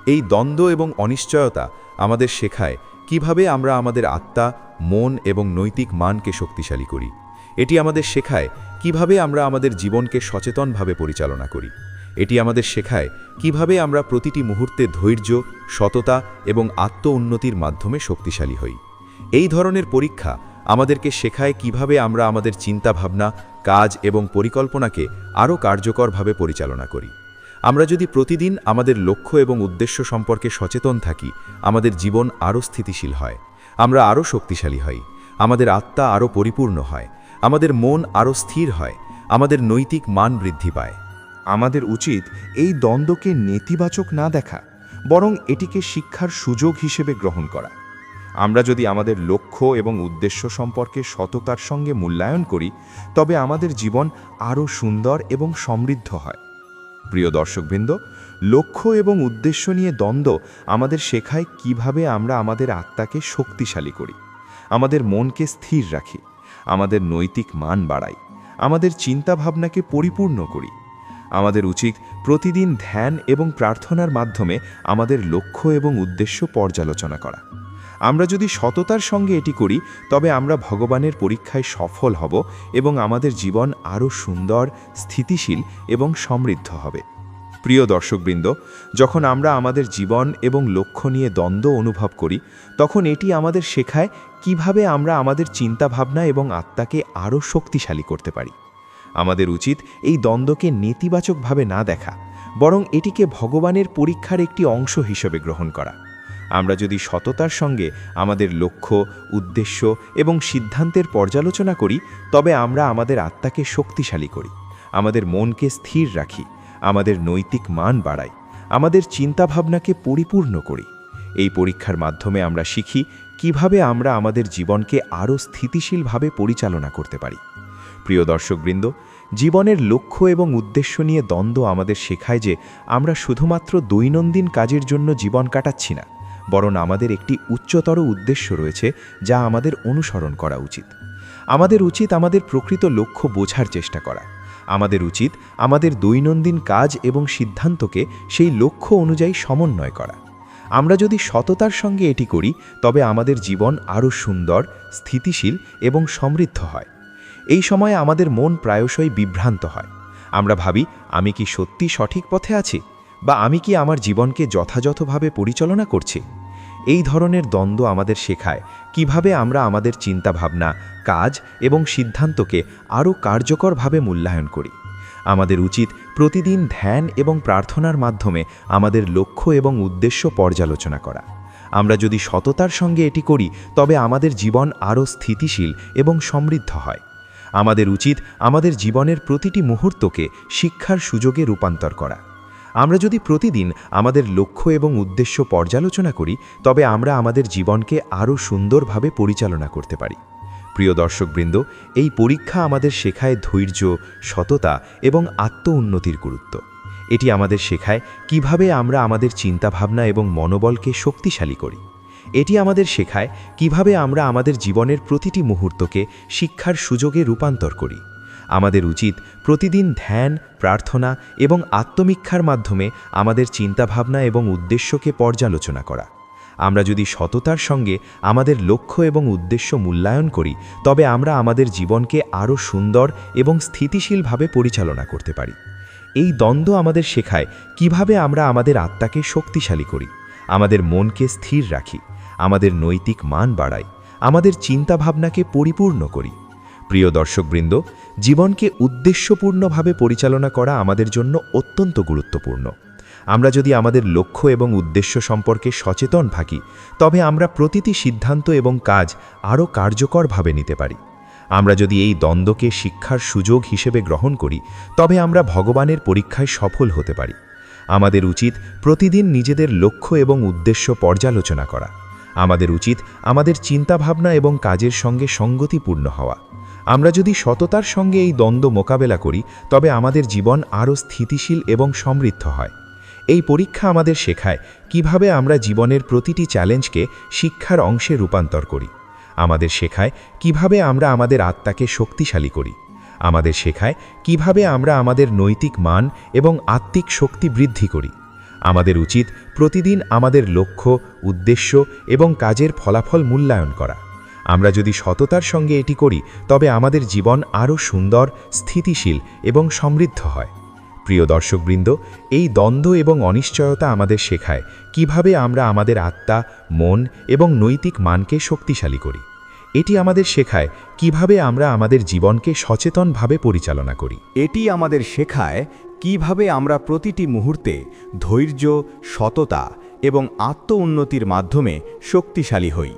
এই দ্বন্দ্ব এবং অনিশ্চয়তা আমাদের শেখায় কিভাবে আমরা আমাদের আত্মা, মন এবং নৈতিক মানকে শক্তিশালী করি। এটি আমাদের শেখায় কিভাবে আমরা আমাদের জীবনকে সচেতনভাবে পরিচালনা করি। এটি আমাদের শেখায় কিভাবে আমরা প্রতিটি মুহূর্তে ধৈর্য, সততা এবং আত্ম-উন্নতির মাধ্যমে শক্তিশালী হই। এই ধরনের পরীক্ষা আমাদেরকে শেখায় কিভাবে আমরা আমাদের চিন্তাভাবনা, কাজ এবং পরিকল্পনাকে আরও কার্যকরভাবে পরিচালনা করি। আমরা যদি প্রতিদিন আমাদের লক্ষ্য এবং উদ্দেশ্য সম্পর্কে সচেতন থাকি, আমাদের জীবন আরও স্থিতিশীল হয়, আমরা আরও শক্তিশালী হই, আমাদের আত্মা আরও পরিপূর্ণ হয়, আমাদের মন আরও স্থির হয়, আমাদের নৈতিক মান বৃদ্ধি পায়। আমাদের উচিত এই দ্বন্দ্বকে নেতিবাচক না দেখা, বরং এটিকে শিক্ষার সুযোগ হিসেবে গ্রহণ করা। আমরা যদি আমাদের লক্ষ্য এবং উদ্দেশ্য সম্পর্কে সততার সঙ্গে মূল্যায়ন করি, তবে আমাদের জীবন আরও সুন্দর এবং সমৃদ্ধ হয়। প্রিয় দর্শকবৃন্দ, লক্ষ্য এবং উদ্দেশ্য নিয়ে দ্বন্দ্ব আমাদের শেখায় কিভাবে আমরা আমাদের আত্মাকে শক্তিশালী করি, আমাদের মনকে স্থির রাখি, আমাদের নৈতিক মান বাড়াই, আমাদের চিন্তাভাবনাকে পরিপূর্ণ করি। আমাদের উচিত প্রতিদিন ধ্যান এবং প্রার্থনার মাধ্যমে আমাদের লক্ষ্য এবং উদ্দেশ্য পর্যালোচনা করা। আমরা যদি সততার সঙ্গে এটি করি, তবে আমরা ভগবানের পরীক্ষায় সফল হব এবং আমাদের জীবন আরও সুন্দর, স্থিতিশীল এবং সমৃদ্ধ হবে। প্রিয় দর্শকবৃন্দ, যখন আমরা আমাদের জীবন এবং লক্ষ্য নিয়ে দ্বন্দ্ব অনুভব করি, তখন এটি আমাদের শেখায় কিভাবে আমরা আমাদের চিন্তাভাবনা এবং আত্মাকে আরও শক্তিশালী করতে পারি। আমাদের উচিত এই দ্বন্দ্বকে নেতিবাচকভাবে না দেখা, বরং এটিকে ভগবানের পরীক্ষার একটি অংশ হিসেবে গ্রহণ করা। আমরা যদি সততার সঙ্গে আমাদের লক্ষ্য, উদ্দেশ্য এবং সিদ্ধান্তের পর্যালোচনা করি, তবে আমরা আমাদের আত্মাকে শক্তিশালী করি, আমাদের মনকে স্থির রাখি, আমাদের নৈতিক মান বাড়াই, আমাদের চিন্তাভাবনাকে পরিপূর্ণ করি। এই পরীক্ষার মাধ্যমে আমরা শিখি কিভাবে আমরা আমাদের জীবনকে আরও স্থিতিশীলভাবে পরিচালনা করতে পারি। প্রিয় দর্শকবৃন্দ, জীবনের লক্ষ্য এবং উদ্দেশ্য নিয়ে দ্বন্দ্ব আমাদের শেখায় যে আমরা শুধুমাত্র দৈনন্দিন কাজের জন্য জীবন কাটাচ্ছি না, বরং আমাদের একটি উচ্চতর উদ্দেশ্য রয়েছে যা আমাদের অনুসরণ করা উচিত। আমাদের উচিত আমাদের প্রকৃত লক্ষ্য বোঝার চেষ্টা করা। আমাদের উচিত আমাদের দৈনন্দিন কাজ এবং সিদ্ধান্তকে সেই লক্ষ্য অনুযায়ী সমন্বয় করা। আমরা যদি সততার সঙ্গে এটি করি, তবে আমাদের জীবন আরও সুন্দর, স্থিতিশীল এবং সমৃদ্ধ হয়। এই সময়ে আমাদের মন প্রায়শই বিভ্রান্ত হয়। আমরা ভাবি, আমি কি সত্যি সঠিক পথে আছি, বা আমি কি আমার জীবনকে যথাযথভাবে পরিচালনা করছি। এই ধরনের দ্বন্দ্ব আমাদের শেখায় কিভাবে আমরা আমাদের চিন্তাভাবনা, কাজ এবং সিদ্ধান্তকে আরও কার্যকরভাবে মূল্যায়ন করি। আমাদের উচিত প্রতিদিন ধ্যান এবং প্রার্থনার মাধ্যমে আমাদের লক্ষ্য এবং উদ্দেশ্য পর্যালোচনা করা। আমরা যদি সততার সঙ্গে এটি করি তবে আমাদের জীবন আরও স্থিতিশীল এবং সমৃদ্ধ হয়। আমাদের উচিত আমাদের জীবনের প্রতিটি মুহূর্তকে শিক্ষার সুযোগে রূপান্তর করা। আমরা যদি প্রতিদিন আমাদের লক্ষ্য এবং উদ্দেশ্য পর্যালোচনা করি তবে আমরা আমাদের জীবনকে আরও সুন্দরভাবে পরিচালনা করতে পারি। প্রিয় দর্শকবৃন্দ, এই পরীক্ষা আমাদের শেখায় ধৈর্য, সততা এবং আত্ম-উন্নতির গুরুত্ব। এটি আমাদের শেখায় কিভাবে আমরা আমাদের চিন্তাভাবনা এবং মনোবলকে শক্তিশালী করি। এটি আমাদের শেখায় কিভাবে আমরা আমাদের জীবনের প্রতিটি মুহূর্তকে শিক্ষার সুযোগে রূপান্তর করি। আমাদের উচিত প্রতিদিন ধ্যান, প্রার্থনা এবং আত্মমীক্ষার মাধ্যমে আমাদের চিন্তাভাবনা এবং উদ্দেশ্যকে পর্যালোচনা করা। আমরা যদি সততার সঙ্গে আমাদের লক্ষ্য এবং উদ্দেশ্য মূল্যায়ন করি তবে আমরা আমাদের জীবনকে আরও সুন্দর এবং স্থিতিশীলভাবে পরিচালনা করতে পারি। এই দ্বন্দ্ব আমাদের শেখায় কিভাবে আমরা আমাদের আত্মাকে শক্তিশালী করি, আমাদের মনকে স্থির রাখি, আমাদের নৈতিক মান বাড়াই, আমাদের চিন্তাভাবনাকে পরিপূর্ণ করি। প্রিয় দর্শকবৃন্দ, জীবনকে উদ্দেশ্যপূর্ণভাবে পরিচালনা করা আমাদের জন্য অত্যন্ত গুরুত্বপূর্ণ। আমরা যদি আমাদের লক্ষ্য এবং উদ্দেশ্য সম্পর্কে সচেতন থাকি তবে আমরা প্রতিটি সিদ্ধান্ত এবং কাজ আরও কার্যকরভাবে নিতে পারি। আমরা যদি এই দ্বন্দ্বকে শিক্ষার সুযোগ হিসেবে গ্রহণ করি তবে আমরা ভগবানের পরীক্ষায় সফল হতে পারি। আমাদের উচিত প্রতিদিন নিজেদের লক্ষ্য এবং উদ্দেশ্য পর্যালোচনা করা। আমাদের উচিত আমাদের চিন্তাভাবনা এবং কাজের সঙ্গে সঙ্গতিপূর্ণ হওয়া। আমরা যদি সততার সঙ্গে এই দ্বন্দ্ব মোকাবেলা করি তবে আমাদের জীবন আরও স্থিতিশীল এবং সমৃদ্ধ হয়। এই পরীক্ষা আমাদের শেখায় কিভাবে আমরা জীবনের প্রতিটি চ্যালেঞ্জকে শিক্ষার অংশে রূপান্তর করি। আমাদের শেখায় কিভাবে আমরা আমাদের আত্মাকে শক্তিশালী করি। আমাদের শেখায় কিভাবে আমরা আমাদের নৈতিক মান এবং আত্মিক শক্তি বৃদ্ধি করি। আমাদের উচিত প্রতিদিন আমাদের লক্ষ্য, উদ্দেশ্য এবং কাজের ফলাফল মূল্যায়ন করা। আমরা যদি সততার সঙ্গে এটি করি তবে আমাদের জীবন আরও সুন্দর, স্থিতিশীল এবং সমৃদ্ধ হয়। প্রিয় দর্শকবৃন্দ, এই দ্বন্দ্ব এবং অনিশ্চয়তা আমাদের শেখায় কিভাবে আমরা আমাদের আত্মা, মন এবং নৈতিক মানকে শক্তিশালী করি। এটি আমাদের শেখায় কিভাবে আমরা আমাদের জীবনকে সচেতনভাবে পরিচালনা করি। এটি আমাদের শেখায় কিভাবে আমরা প্রতিটি মুহূর্তে ধৈর্য, সততা এবং আত্ম-উন্নতির মাধ্যমে শক্তিশালী হই।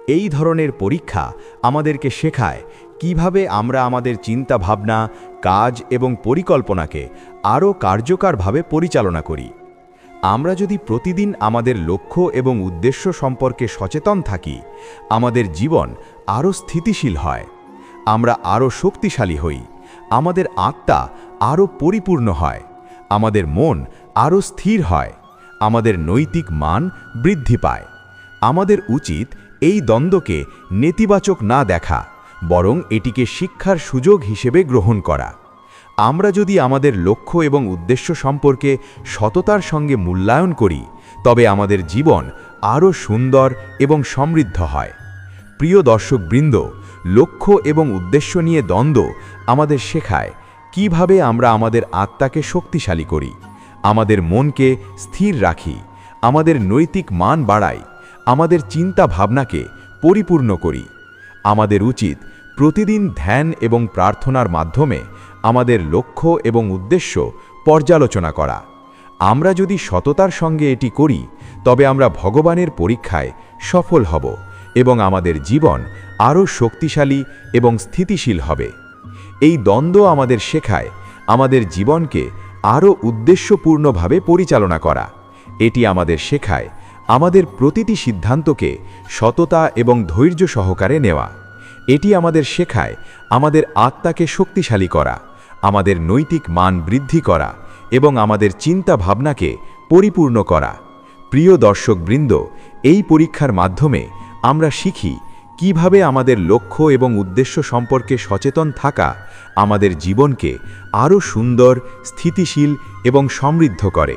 এই ধরনের পরীক্ষা আমাদেরকে শেখায় কিভাবে আমরা আমাদের চিন্তাভাবনা, কাজ এবং পরিকল্পনাকে আরও কার্যকরভাবে পরিচালনা করি। আমরা যদি প্রতিদিন আমাদের লক্ষ্য এবং উদ্দেশ্য সম্পর্কে সচেতন থাকি, আমাদের জীবন আরও স্থিতিশীল হয়, আমরা আরও শক্তিশালী হই, আমাদের আত্মা আরও পরিপূর্ণ হয়, আমাদের মন আরও স্থির হয়, আমাদের নৈতিক মান বৃদ্ধি পায়। আমাদের উচিত এই দ্বন্দ্বকে নেতিবাচক না দেখা, বরং এটিকে শিক্ষার সুযোগ হিসেবে গ্রহণ করা। আমরা যদি আমাদের লক্ষ্য এবং উদ্দেশ্য সম্পর্কে সততার সঙ্গে মূল্যায়ন করি তবে আমাদের জীবন আরও সুন্দর এবং সমৃদ্ধ হয়। প্রিয় দর্শকবৃন্দ, লক্ষ্য এবং উদ্দেশ্য নিয়ে দ্বন্দ্ব আমাদের শেখায় কিভাবে আমরা আমাদের আত্মাকে শক্তিশালী করি, আমাদের মনকে স্থির রাখি, আমাদের নৈতিক মান বাড়াই, আমাদের চিন্তা ভাবনাকে পরিপূর্ণ করি। আমাদের উচিত প্রতিদিন ধ্যান এবং প্রার্থনার মাধ্যমে আমাদের লক্ষ্য এবং উদ্দেশ্য পর্যালোচনা করা। আমরা যদি সততার সঙ্গে এটি করি তবে আমরা ভগবানের পরীক্ষায় সফল হব এবং আমাদের জীবন আরও শক্তিশালী এবং স্থিতিশীল হবে। এই দ্বন্দ্ব আমাদের শেখায় আমাদের জীবনকে আরও উদ্দেশ্যপূর্ণভাবে পরিচালনা করা। এটি আমাদের শেখায় আমাদের প্রতিটি সিদ্ধান্তকে সততা এবং ধৈর্য সহকারে নেওয়া। এটি আমাদের শেখায় আমাদের আত্মাকে শক্তিশালী করা, আমাদের নৈতিক মান বৃদ্ধি করা এবং আমাদের চিন্তা ভাবনাকে পরিপূর্ণ করা। প্রিয় দর্শকবৃন্দ, এই পরীক্ষার মাধ্যমে আমরা শিখি কিভাবে আমাদের লক্ষ্য এবং উদ্দেশ্য সম্পর্কে সচেতন থাকা আমাদের জীবনকে আরও সুন্দর, স্থিতিশীল এবং সমৃদ্ধ করে।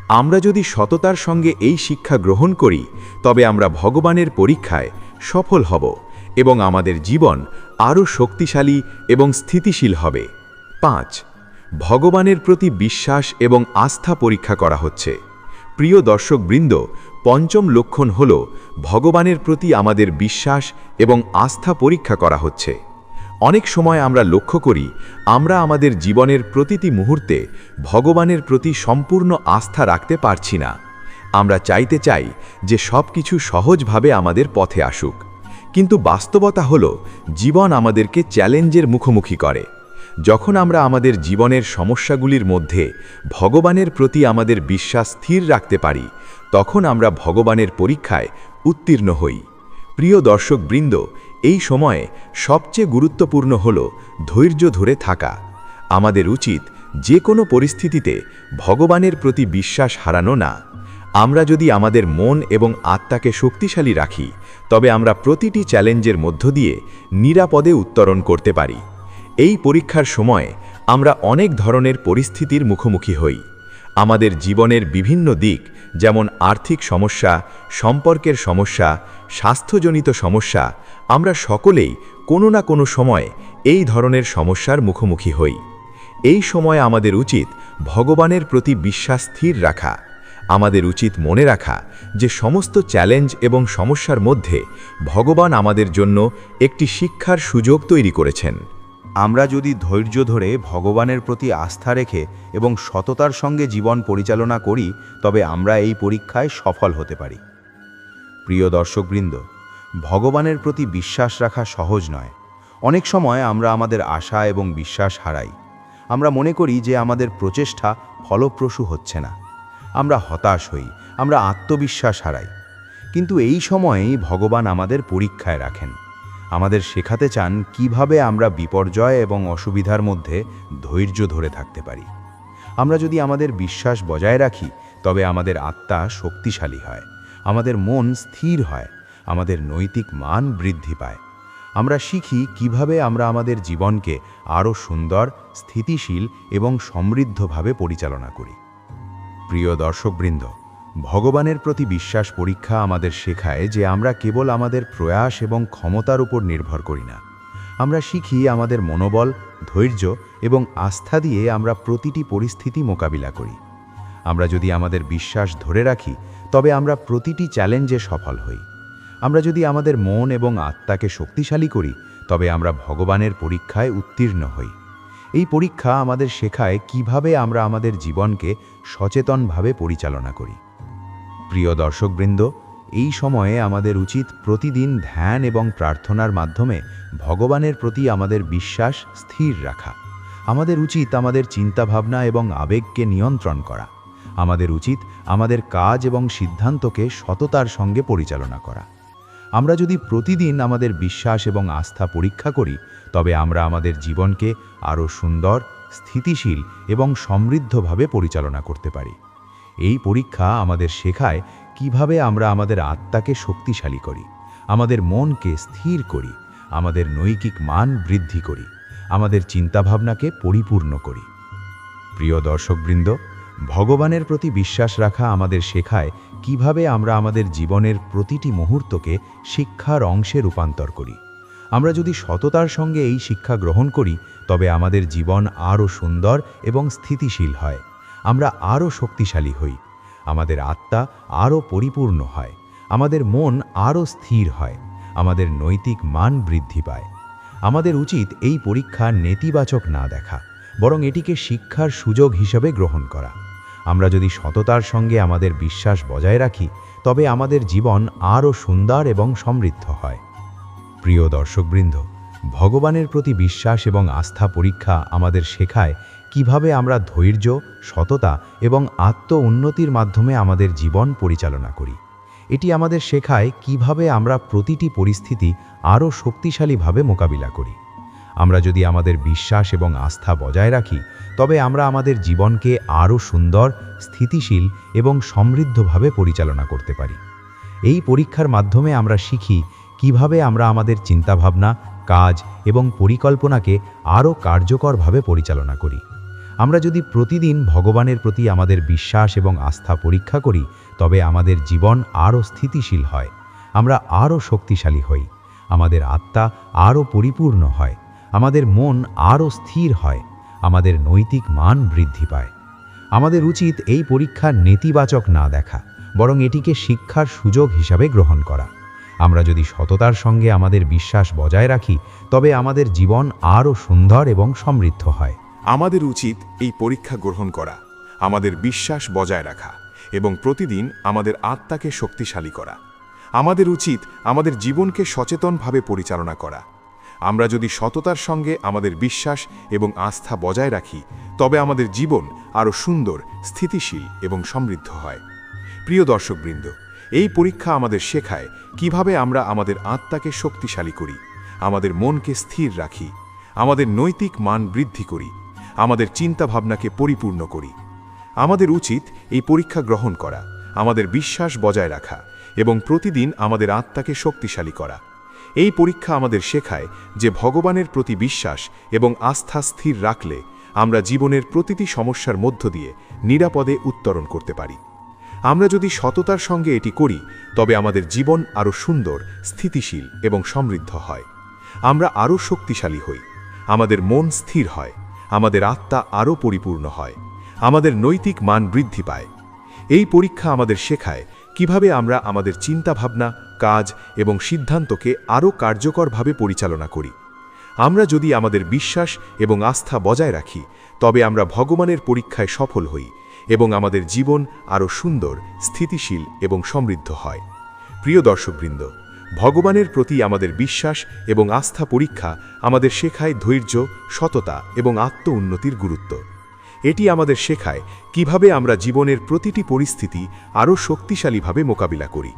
আমরা যদি সততার সঙ্গে এই শিক্ষা গ্রহণ করি তবে আমরা ভগবানের পরীক্ষায় সফল হব এবং আমাদের জীবন আরও শক্তিশালী এবং স্থিতিশীল হবে। 5. ভগবানের প্রতি বিশ্বাস এবং আস্থা পরীক্ষা করা হচ্ছে। প্রিয় দর্শকবৃন্দ, পঞ্চম লক্ষণ হল ভগবানের প্রতি আমাদের বিশ্বাস এবং আস্থা পরীক্ষা করা হচ্ছে। অনেক সময় আমরা লক্ষ্য করি আমরা আমাদের জীবনের প্রতিটি মুহূর্তে ভগবানের প্রতি সম্পূর্ণ আস্থা রাখতে পারছি না। আমরা চাইতে চাই যে সব কিছু সহজভাবে আমাদের পথে আসুক, কিন্তু বাস্তবতা হলো জীবন আমাদেরকে চ্যালেঞ্জের মুখোমুখি করে। যখন আমরা আমাদের জীবনের সমস্যাগুলির মধ্যে ভগবানের প্রতি আমাদের বিশ্বাস স্থির রাখতে পারি, তখন আমরা ভগবানের পরীক্ষায় উত্তীর্ণ হই। প্রিয় দর্শকবৃন্দ, এই সময়ে সবচেয়ে গুরুত্বপূর্ণ হল ধৈর্য ধরে থাকা। আমাদের উচিত যে কোনো পরিস্থিতিতে ভগবানের প্রতি বিশ্বাস হারানো না। আমরা যদি আমাদের মন এবং আত্মাকে শক্তিশালী রাখি, তবে আমরা প্রতিটি চ্যালেঞ্জের মধ্য দিয়ে নিরাপদে উত্তরণ করতে পারি। এই পরীক্ষার সময়ে আমরা অনেক ধরনের পরিস্থিতির মুখোমুখি হই। আমাদের জীবনের বিভিন্ন দিক, যেমন আর্থিক সমস্যা, সম্পর্কের সমস্যা, স্বাস্থ্যজনিত সমস্যা, আমরা সকলেই কোনো না কোনো সময় এই ধরনের সমস্যার মুখোমুখি হই। এই সময় আমাদের উচিত ভগবানের প্রতি বিশ্বাস স্থির রাখা। আমাদের উচিত মনে রাখা যে সমস্ত চ্যালেঞ্জ এবং সমস্যার মধ্যে ভগবান আমাদের জন্য একটি শিক্ষার সুযোগ তৈরি করেছেন। আমরা যদি ধৈর্য ধরে ভগবানের প্রতি আস্থা রেখে এবং সততার সঙ্গে জীবন পরিচালনা করি, তবে আমরা এই পরীক্ষায় সফল হতে পারি। প্রিয় দর্শকবৃন্দ, ভগবানের প্রতি বিশ্বাস রাখা সহজ নয়। অনেক সময় আমরা আমাদের আশা এবং বিশ্বাস হারাই। আমরা মনে করি যে আমাদের প্রচেষ্টা ফলপ্রসূ হচ্ছে না। আমরা হতাশ হই, আমরা আত্মবিশ্বাস হারাই। কিন্তু এই সময়েই ভগবান আমাদের পরীক্ষায় রাখেন। আমাদের শেখাতে চান কিভাবে আমরা বিপর্যয় এবং অসুবিধার মধ্যে ধৈর্য ধরে থাকতে পারি। আমরা যদি আমাদের বিশ্বাস বজায় রাখি, তবে আমাদের আত্মা শক্তিশালী হয়, আমাদের মন স্থির হয়, আমাদের নৈতিক মান বৃদ্ধি পায়। আমরা শিখি কিভাবে আমরা আমাদের জীবনকে আরও সুন্দর, স্থিতিশীল এবং সমৃদ্ধভাবে পরিচালনা করি। প্রিয় দর্শকবৃন্দ, ভগবানের প্রতি বিশ্বাস পরীক্ষা আমাদের শেখায় যে আমরা কেবল আমাদের প্রয়াস এবং ক্ষমতার উপর নির্ভর করি না। আমরা শিখি আমাদের মনোবল, ধৈর্য এবং আস্থা দিয়ে আমরা প্রতিটি পরিস্থিতি মোকাবিলা করি। আমরা যদি আমাদের বিশ্বাস ধরে রাখি, তবে আমরা প্রতিটি চ্যালেঞ্জে সফল হই। আমরা যদি আমাদের মন এবং আত্মাকে শক্তিশালী করি, তবে আমরা ভগবানের পরীক্ষায় উত্তীর্ণ হই। এই পরীক্ষা আমাদের শেখায় কিভাবে আমরা আমাদের জীবনকে সচেতনভাবে পরিচালনা করি। প্রিয় দর্শকবৃন্দ, এই সময়ে আমাদের উচিত প্রতিদিন ধ্যান এবং প্রার্থনার মাধ্যমে ভগবানের প্রতি আমাদের বিশ্বাস স্থির রাখা। আমাদের উচিত আমাদের চিন্তাভাবনা এবং আবেগকে নিয়ন্ত্রণ করা। আমাদের উচিত আমাদের কাজ এবং সিদ্ধান্তকে সততার সঙ্গে পরিচালনা করা। আমরা যদি প্রতিদিন আমাদের বিশ্বাস এবং আস্থা পরীক্ষা করি, তবে আমরা আমাদের জীবনকে আরও সুন্দর, স্থিতিশীল এবং সমৃদ্ধভাবে পরিচালনা করতে পারি। এই পরীক্ষা আমাদের শেখায় কিভাবে আমরা আমাদের আত্মাকে শক্তিশালী করি, আমাদের মনকে স্থির করি, আমাদের নৈতিক মান বৃদ্ধি করি, আমাদের চিন্তাভাবনাকে পরিপূর্ণ করি। প্রিয় দর্শকবৃন্দ, ভগবানের প্রতি বিশ্বাস রাখা আমাদের শেখায় কিভাবে আমরা আমাদের জীবনের প্রতিটি মুহূর্তকে শিক্ষার অংশে রূপান্তর করি। আমরা যদি সততার সঙ্গে এই শিক্ষা গ্রহণ করি, তবে আমাদের জীবন আরও সুন্দর এবং স্থিতিশীল হয়। আমরা আরও শক্তিশালী হই, আমাদের আত্মা আরও পরিপূর্ণ হয়, আমাদের মন আরও স্থির হয়, আমাদের নৈতিক মান বৃদ্ধি পায়। আমাদের উচিত এই পরীক্ষা নেতিবাচক না দেখা, বরং এটিকে শিক্ষার সুযোগ হিসেবে গ্রহণ করা। আমরা যদি সততার সঙ্গে আমাদের বিশ্বাস বজায় রাখি, তবে আমাদের জীবন আরও সুন্দর এবং সমৃদ্ধ হয়। প্রিয় দর্শকবৃন্দ, ভগবানের প্রতি বিশ্বাস এবং আস্থা পরীক্ষা আমাদের শেখায় কিভাবে আমরা ধৈর্য, সততা এবং আত্ম-উন্নতির মাধ্যমে আমাদের জীবন পরিচালনা করি। এটি আমাদের শেখায় কিভাবে আমরা প্রতিটি পরিস্থিতি আরও শক্তিশালীভাবে মোকাবিলা করি। আমরা যদি আমাদের বিশ্বাস এবং আস্থা বজায় রাখি, তবে আমরা আমাদের জীবনকে আরও সুন্দর, স্থিতিশীল এবং সমৃদ্ধভাবে পরিচালনা করতে পারি। এই পরীক্ষার মাধ্যমে আমরা শিখি কিভাবে আমরা আমাদের চিন্তাভাবনা, কাজ এবং পরিকল্পনাকে আরও কার্যকরভাবে পরিচালনা করি। আমরা যদি প্রতিদিন ভগবানের প্রতি আমাদের বিশ্বাস এবং আস্থা পরীক্ষা করি, তবে আমাদের জীবন আরও স্থিতিশীল হয়, আমরা আরও শক্তিশালী হই, আমাদের আত্মা আরও পরিপূর্ণ হয়, আমাদের মন আরও স্থির হয়, আমাদের নৈতিক মান বৃদ্ধি পায়। আমাদের উচিত এই পরীক্ষা নেতিবাচক না দেখা, বরং এটিকে শিক্ষার সুযোগ হিসাবে গ্রহণ করা। আমরা যদি সততার সঙ্গে আমাদের বিশ্বাস বজায় রাখি তবে আমাদের জীবন আরও সুন্দর এবং সমৃদ্ধ হয়। আমাদের উচিত এই পরীক্ষা গ্রহণ করা, আমাদের বিশ্বাস বজায় রাখা এবং প্রতিদিন আমাদের আত্মাকে শক্তিশালী করা। আমাদের উচিত আমাদের জীবনকে সচেতনভাবে পরিচালনা করা। আমরা যদি সততার সঙ্গে আমাদের বিশ্বাস এবং আস্থা বজায় রাখি তবে আমাদের জীবন আরও সুন্দর, স্থিতিশীল এবং সমৃদ্ধ হয়। প্রিয় দর্শকবৃন্দ, এই পরীক্ষা আমাদের শেখায় কিভাবে আমরা আমাদের আত্মাকে শক্তিশালী করি, আমাদের মনকে স্থির রাখি, আমাদের নৈতিক মান বৃদ্ধি করি, আমাদের চিন্তাভাবনাকে পরিপূর্ণ করি। আমাদের উচিত এই পরীক্ষা গ্রহণ করা, আমাদের বিশ্বাস বজায় রাখা এবং প্রতিদিন আমাদের আত্মাকে শক্তিশালী করা। এই পরীক্ষা আমাদের শেখায় যে ভগবানের প্রতি বিশ্বাস এবং আস্থা স্থির রাখলে আমরা জীবনের প্রতিটি সমস্যার মধ্য দিয়ে নিরাপদে উত্তরণ করতে পারি। আমরা যদি সততার সঙ্গে এটি করি তবে আমাদের জীবন আরও সুন্দর, স্থিতিশীল এবং সমৃদ্ধ হয়। আমরা আরও শক্তিশালী হই, আমাদের মন স্থির হয়, আমাদের আত্মা আরও পরিপূর্ণ হয়, আমাদের নৈতিক মান বৃদ্ধি পায়। এই পরীক্ষা আমাদের শেখায় কিভাবে আমরা আমাদের চিন্তাভাবনা, কাজ এবং সিদ্ধান্তকে আরও কার্যকরভাবে পরিচালনা করি। আমরা যদি আমাদের বিশ্বাস এবং আস্থা বজায় রাখি তবে আমরা ভগবানের পরীক্ষায় সফল হই এবং আমাদের জীবন আরও সুন্দর, স্থিতিশীল এবং সমৃদ্ধ হয়। প্রিয় দর্শকবৃন্দ, ভগবানের প্রতি আমাদের বিশ্বাস এবং আস্থা পরীক্ষা আমাদের শেখায় ধৈর্য, সততা এবং আত্ম উন্নতির গুরুত্ব। এটি আমাদের শেখায় কিভাবে আমরা জীবনের প্রতিটি পরিস্থিতি আরও শক্তিশালীভাবে মোকাবিলা করি।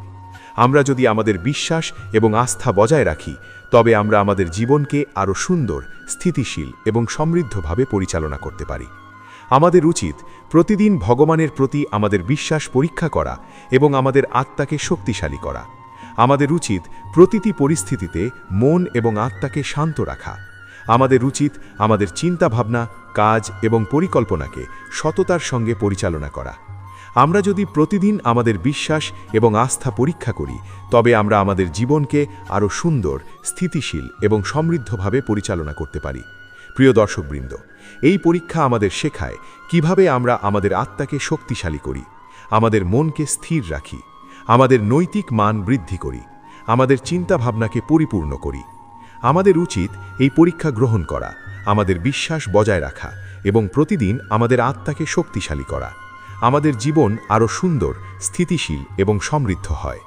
আমরা যদি আমাদের বিশ্বাস এবং আস্থা বজায় রাখি তবে আমরা আমাদের জীবনকে আরও সুন্দর, স্থিতিশীল এবং সমৃদ্ধভাবে পরিচালনা করতে পারি। আমাদের উচিত প্রতিদিন ভগবানের প্রতি আমাদের বিশ্বাস পরীক্ষা করা এবং আমাদের আত্মাকে শক্তিশালী করা। আমাদের উচিত প্রতিটি পরিস্থিতিতে মন এবং আত্মাকে শান্ত রাখা। আমাদের উচিত আমাদের চিন্তাভাবনা, কাজ এবং পরিকল্পনাকে সততার সঙ্গে পরিচালনা করা। আমরা যদি প্রতিদিন আমাদের বিশ্বাস এবং আস্থা পরীক্ষা করি তবে আমরা আমাদের জীবনকে আরও সুন্দর, স্থিতিশীল এবং সমৃদ্ধভাবে পরিচালনা করতে পারি। প্রিয় দর্শকবৃন্দ, এই পরীক্ষা আমাদের শেখায় কিভাবে আমরা আমাদের আত্মাকে শক্তিশালী করি, আমাদের মনকে স্থির রাখি, আমাদের নৈতিক মান বৃদ্ধি করি, আমাদের চিন্তাভাবনাকে পরিপূর্ণ করি। আমাদের উচিত এই পরীক্ষা গ্রহণ করা, আমাদের বিশ্বাস বজায় রাখা এবং প্রতিদিন আমাদের আত্মাকে শক্তিশালী করা। আমাদের জীবন আরও সুন্দর, স্থিতিশীল এবং সমৃদ্ধ হয়।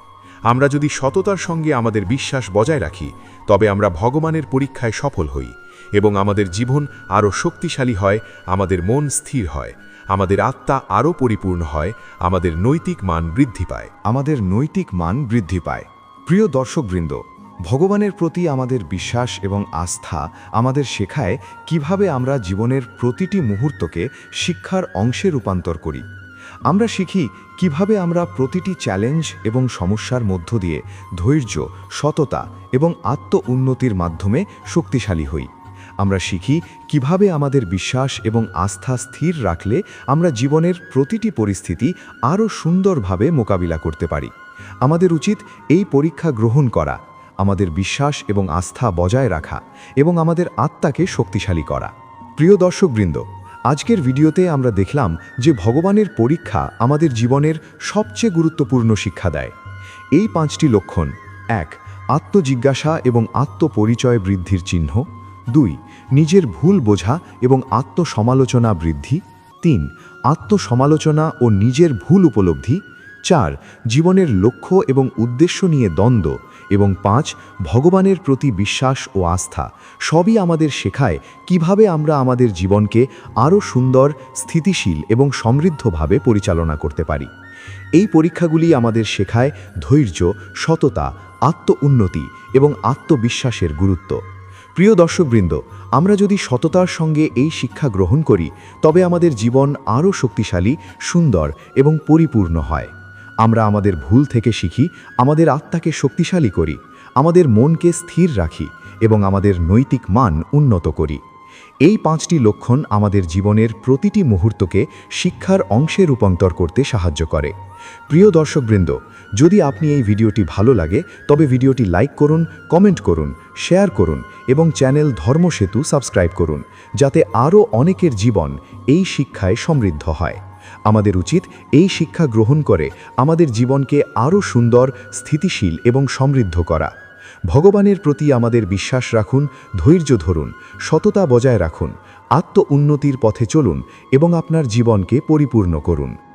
আমরা যদি সততার সঙ্গে আমাদের বিশ্বাস বজায় রাখি তবে আমরা ভগবানের পরীক্ষায় সফল হই এবং আমাদের জীবন আরও শক্তিশালী হয়, আমাদের মন স্থির হয়, আমাদের আত্মা আরও পরিপূর্ণ হয়, আমাদের নৈতিক মান বৃদ্ধি পায়। আমাদের নৈতিক মান বৃদ্ধি পায়। প্রিয় দর্শকবৃন্দ, ভগবানের প্রতি আমাদের বিশ্বাস এবং আস্থা আমাদের শেখায় কিভাবে আমরা জীবনের প্রতিটি মুহূর্তকে শিক্ষার অংশে রূপান্তর করি। আমরা শিখি কিভাবে আমরা প্রতিটি চ্যালেঞ্জ এবং সমস্যার মধ্য দিয়ে ধৈর্য, সততা এবং আত্ম উন্নতির মাধ্যমে শক্তিশালী হই। আমরা শিখি কিভাবে আমাদের বিশ্বাস এবং আস্থা স্থির রাখলে আমরা জীবনের প্রতিটি পরিস্থিতি আরও সুন্দরভাবে মোকাবিলা করতে পারি। আমাদের উচিত এই পরীক্ষা গ্রহণ করা, আমাদের বিশ্বাস এবং আস্থা বজায় রাখা এবং আমাদের আত্মাকে শক্তিশালী করা। প্রিয় দর্শকবৃন্দ, আজকের ভিডিওতে আমরা দেখলাম যে ভগবানের পরীক্ষা আমাদের জীবনের সবচেয়ে গুরুত্বপূর্ণ শিক্ষা দেয়। এই 5টি লক্ষণ: 1. আত্মজিজ্ঞাসা এবং আত্মপরিচয় বৃদ্ধির চিহ্ন। 2. নিজের ভুল বোঝা এবং আত্মসমালোচনা বৃদ্ধি। 3. আত্মসমালোচনা ও নিজের ভুল উপলব্ধি। 4. জীবনের লক্ষ্য এবং উদ্দেশ্য নিয়ে দ্বন্দ্ব। এবং 5. ভগবানের প্রতি বিশ্বাস ও আস্থা। সবই আমাদের শেখায় কিভাবে আমরা আমাদের জীবনকে আরও সুন্দর, স্থিতিশীল এবং সমৃদ্ধভাবে পরিচালনা করতে পারি। এই পরীক্ষাগুলি আমাদের শেখায় ধৈর্য, সততা, আত্ম উন্নতি এবং আত্মবিশ্বাসের গুরুত্ব। প্রিয় দর্শকবৃন্দ, আমরা যদি সততার সঙ্গে এই শিক্ষা গ্রহণ করি তবে আমাদের জীবন আরও শক্তিশালী, সুন্দর এবং পরিপূর্ণ হয়। আমরা আমাদের ভুল থেকে শিখি, আমাদের আত্মাকে শক্তিশালী করি, আমাদের মনকে স্থির রাখি এবং আমাদের নৈতিক মান উন্নত করি। এই 5টি লক্ষণ আমাদের জীবনের প্রতিটি মুহূর্তকে শিক্ষার অংশে রূপান্তর করতে সাহায্য করে। প্রিয় দর্শকবৃন্দ, যদি আপনি এই ভিডিওটি ভালো লাগে তবে ভিডিওটি লাইক করুন, কমেন্ট করুন, শেয়ার করুন এবং চ্যানেল ধর্মসেতু সাবস্ক্রাইব করুন, যাতে আরও অনেকের জীবন এই শিক্ষায় সমৃদ্ধ হয়। আমাদের উচিত এই শিক্ষা গ্রহণ করে আমাদের জীবনকে আরও সুন্দর, স্থিতিশীল এবং সমৃদ্ধ করা। ভগবানের প্রতি আমাদের বিশ্বাস রাখুন, ধৈর্য ধরুন, সততা বজায় রাখুন, আত্ম উন্নতির পথে চলুন এবং আপনার জীবনকে পরিপূর্ণ করুন।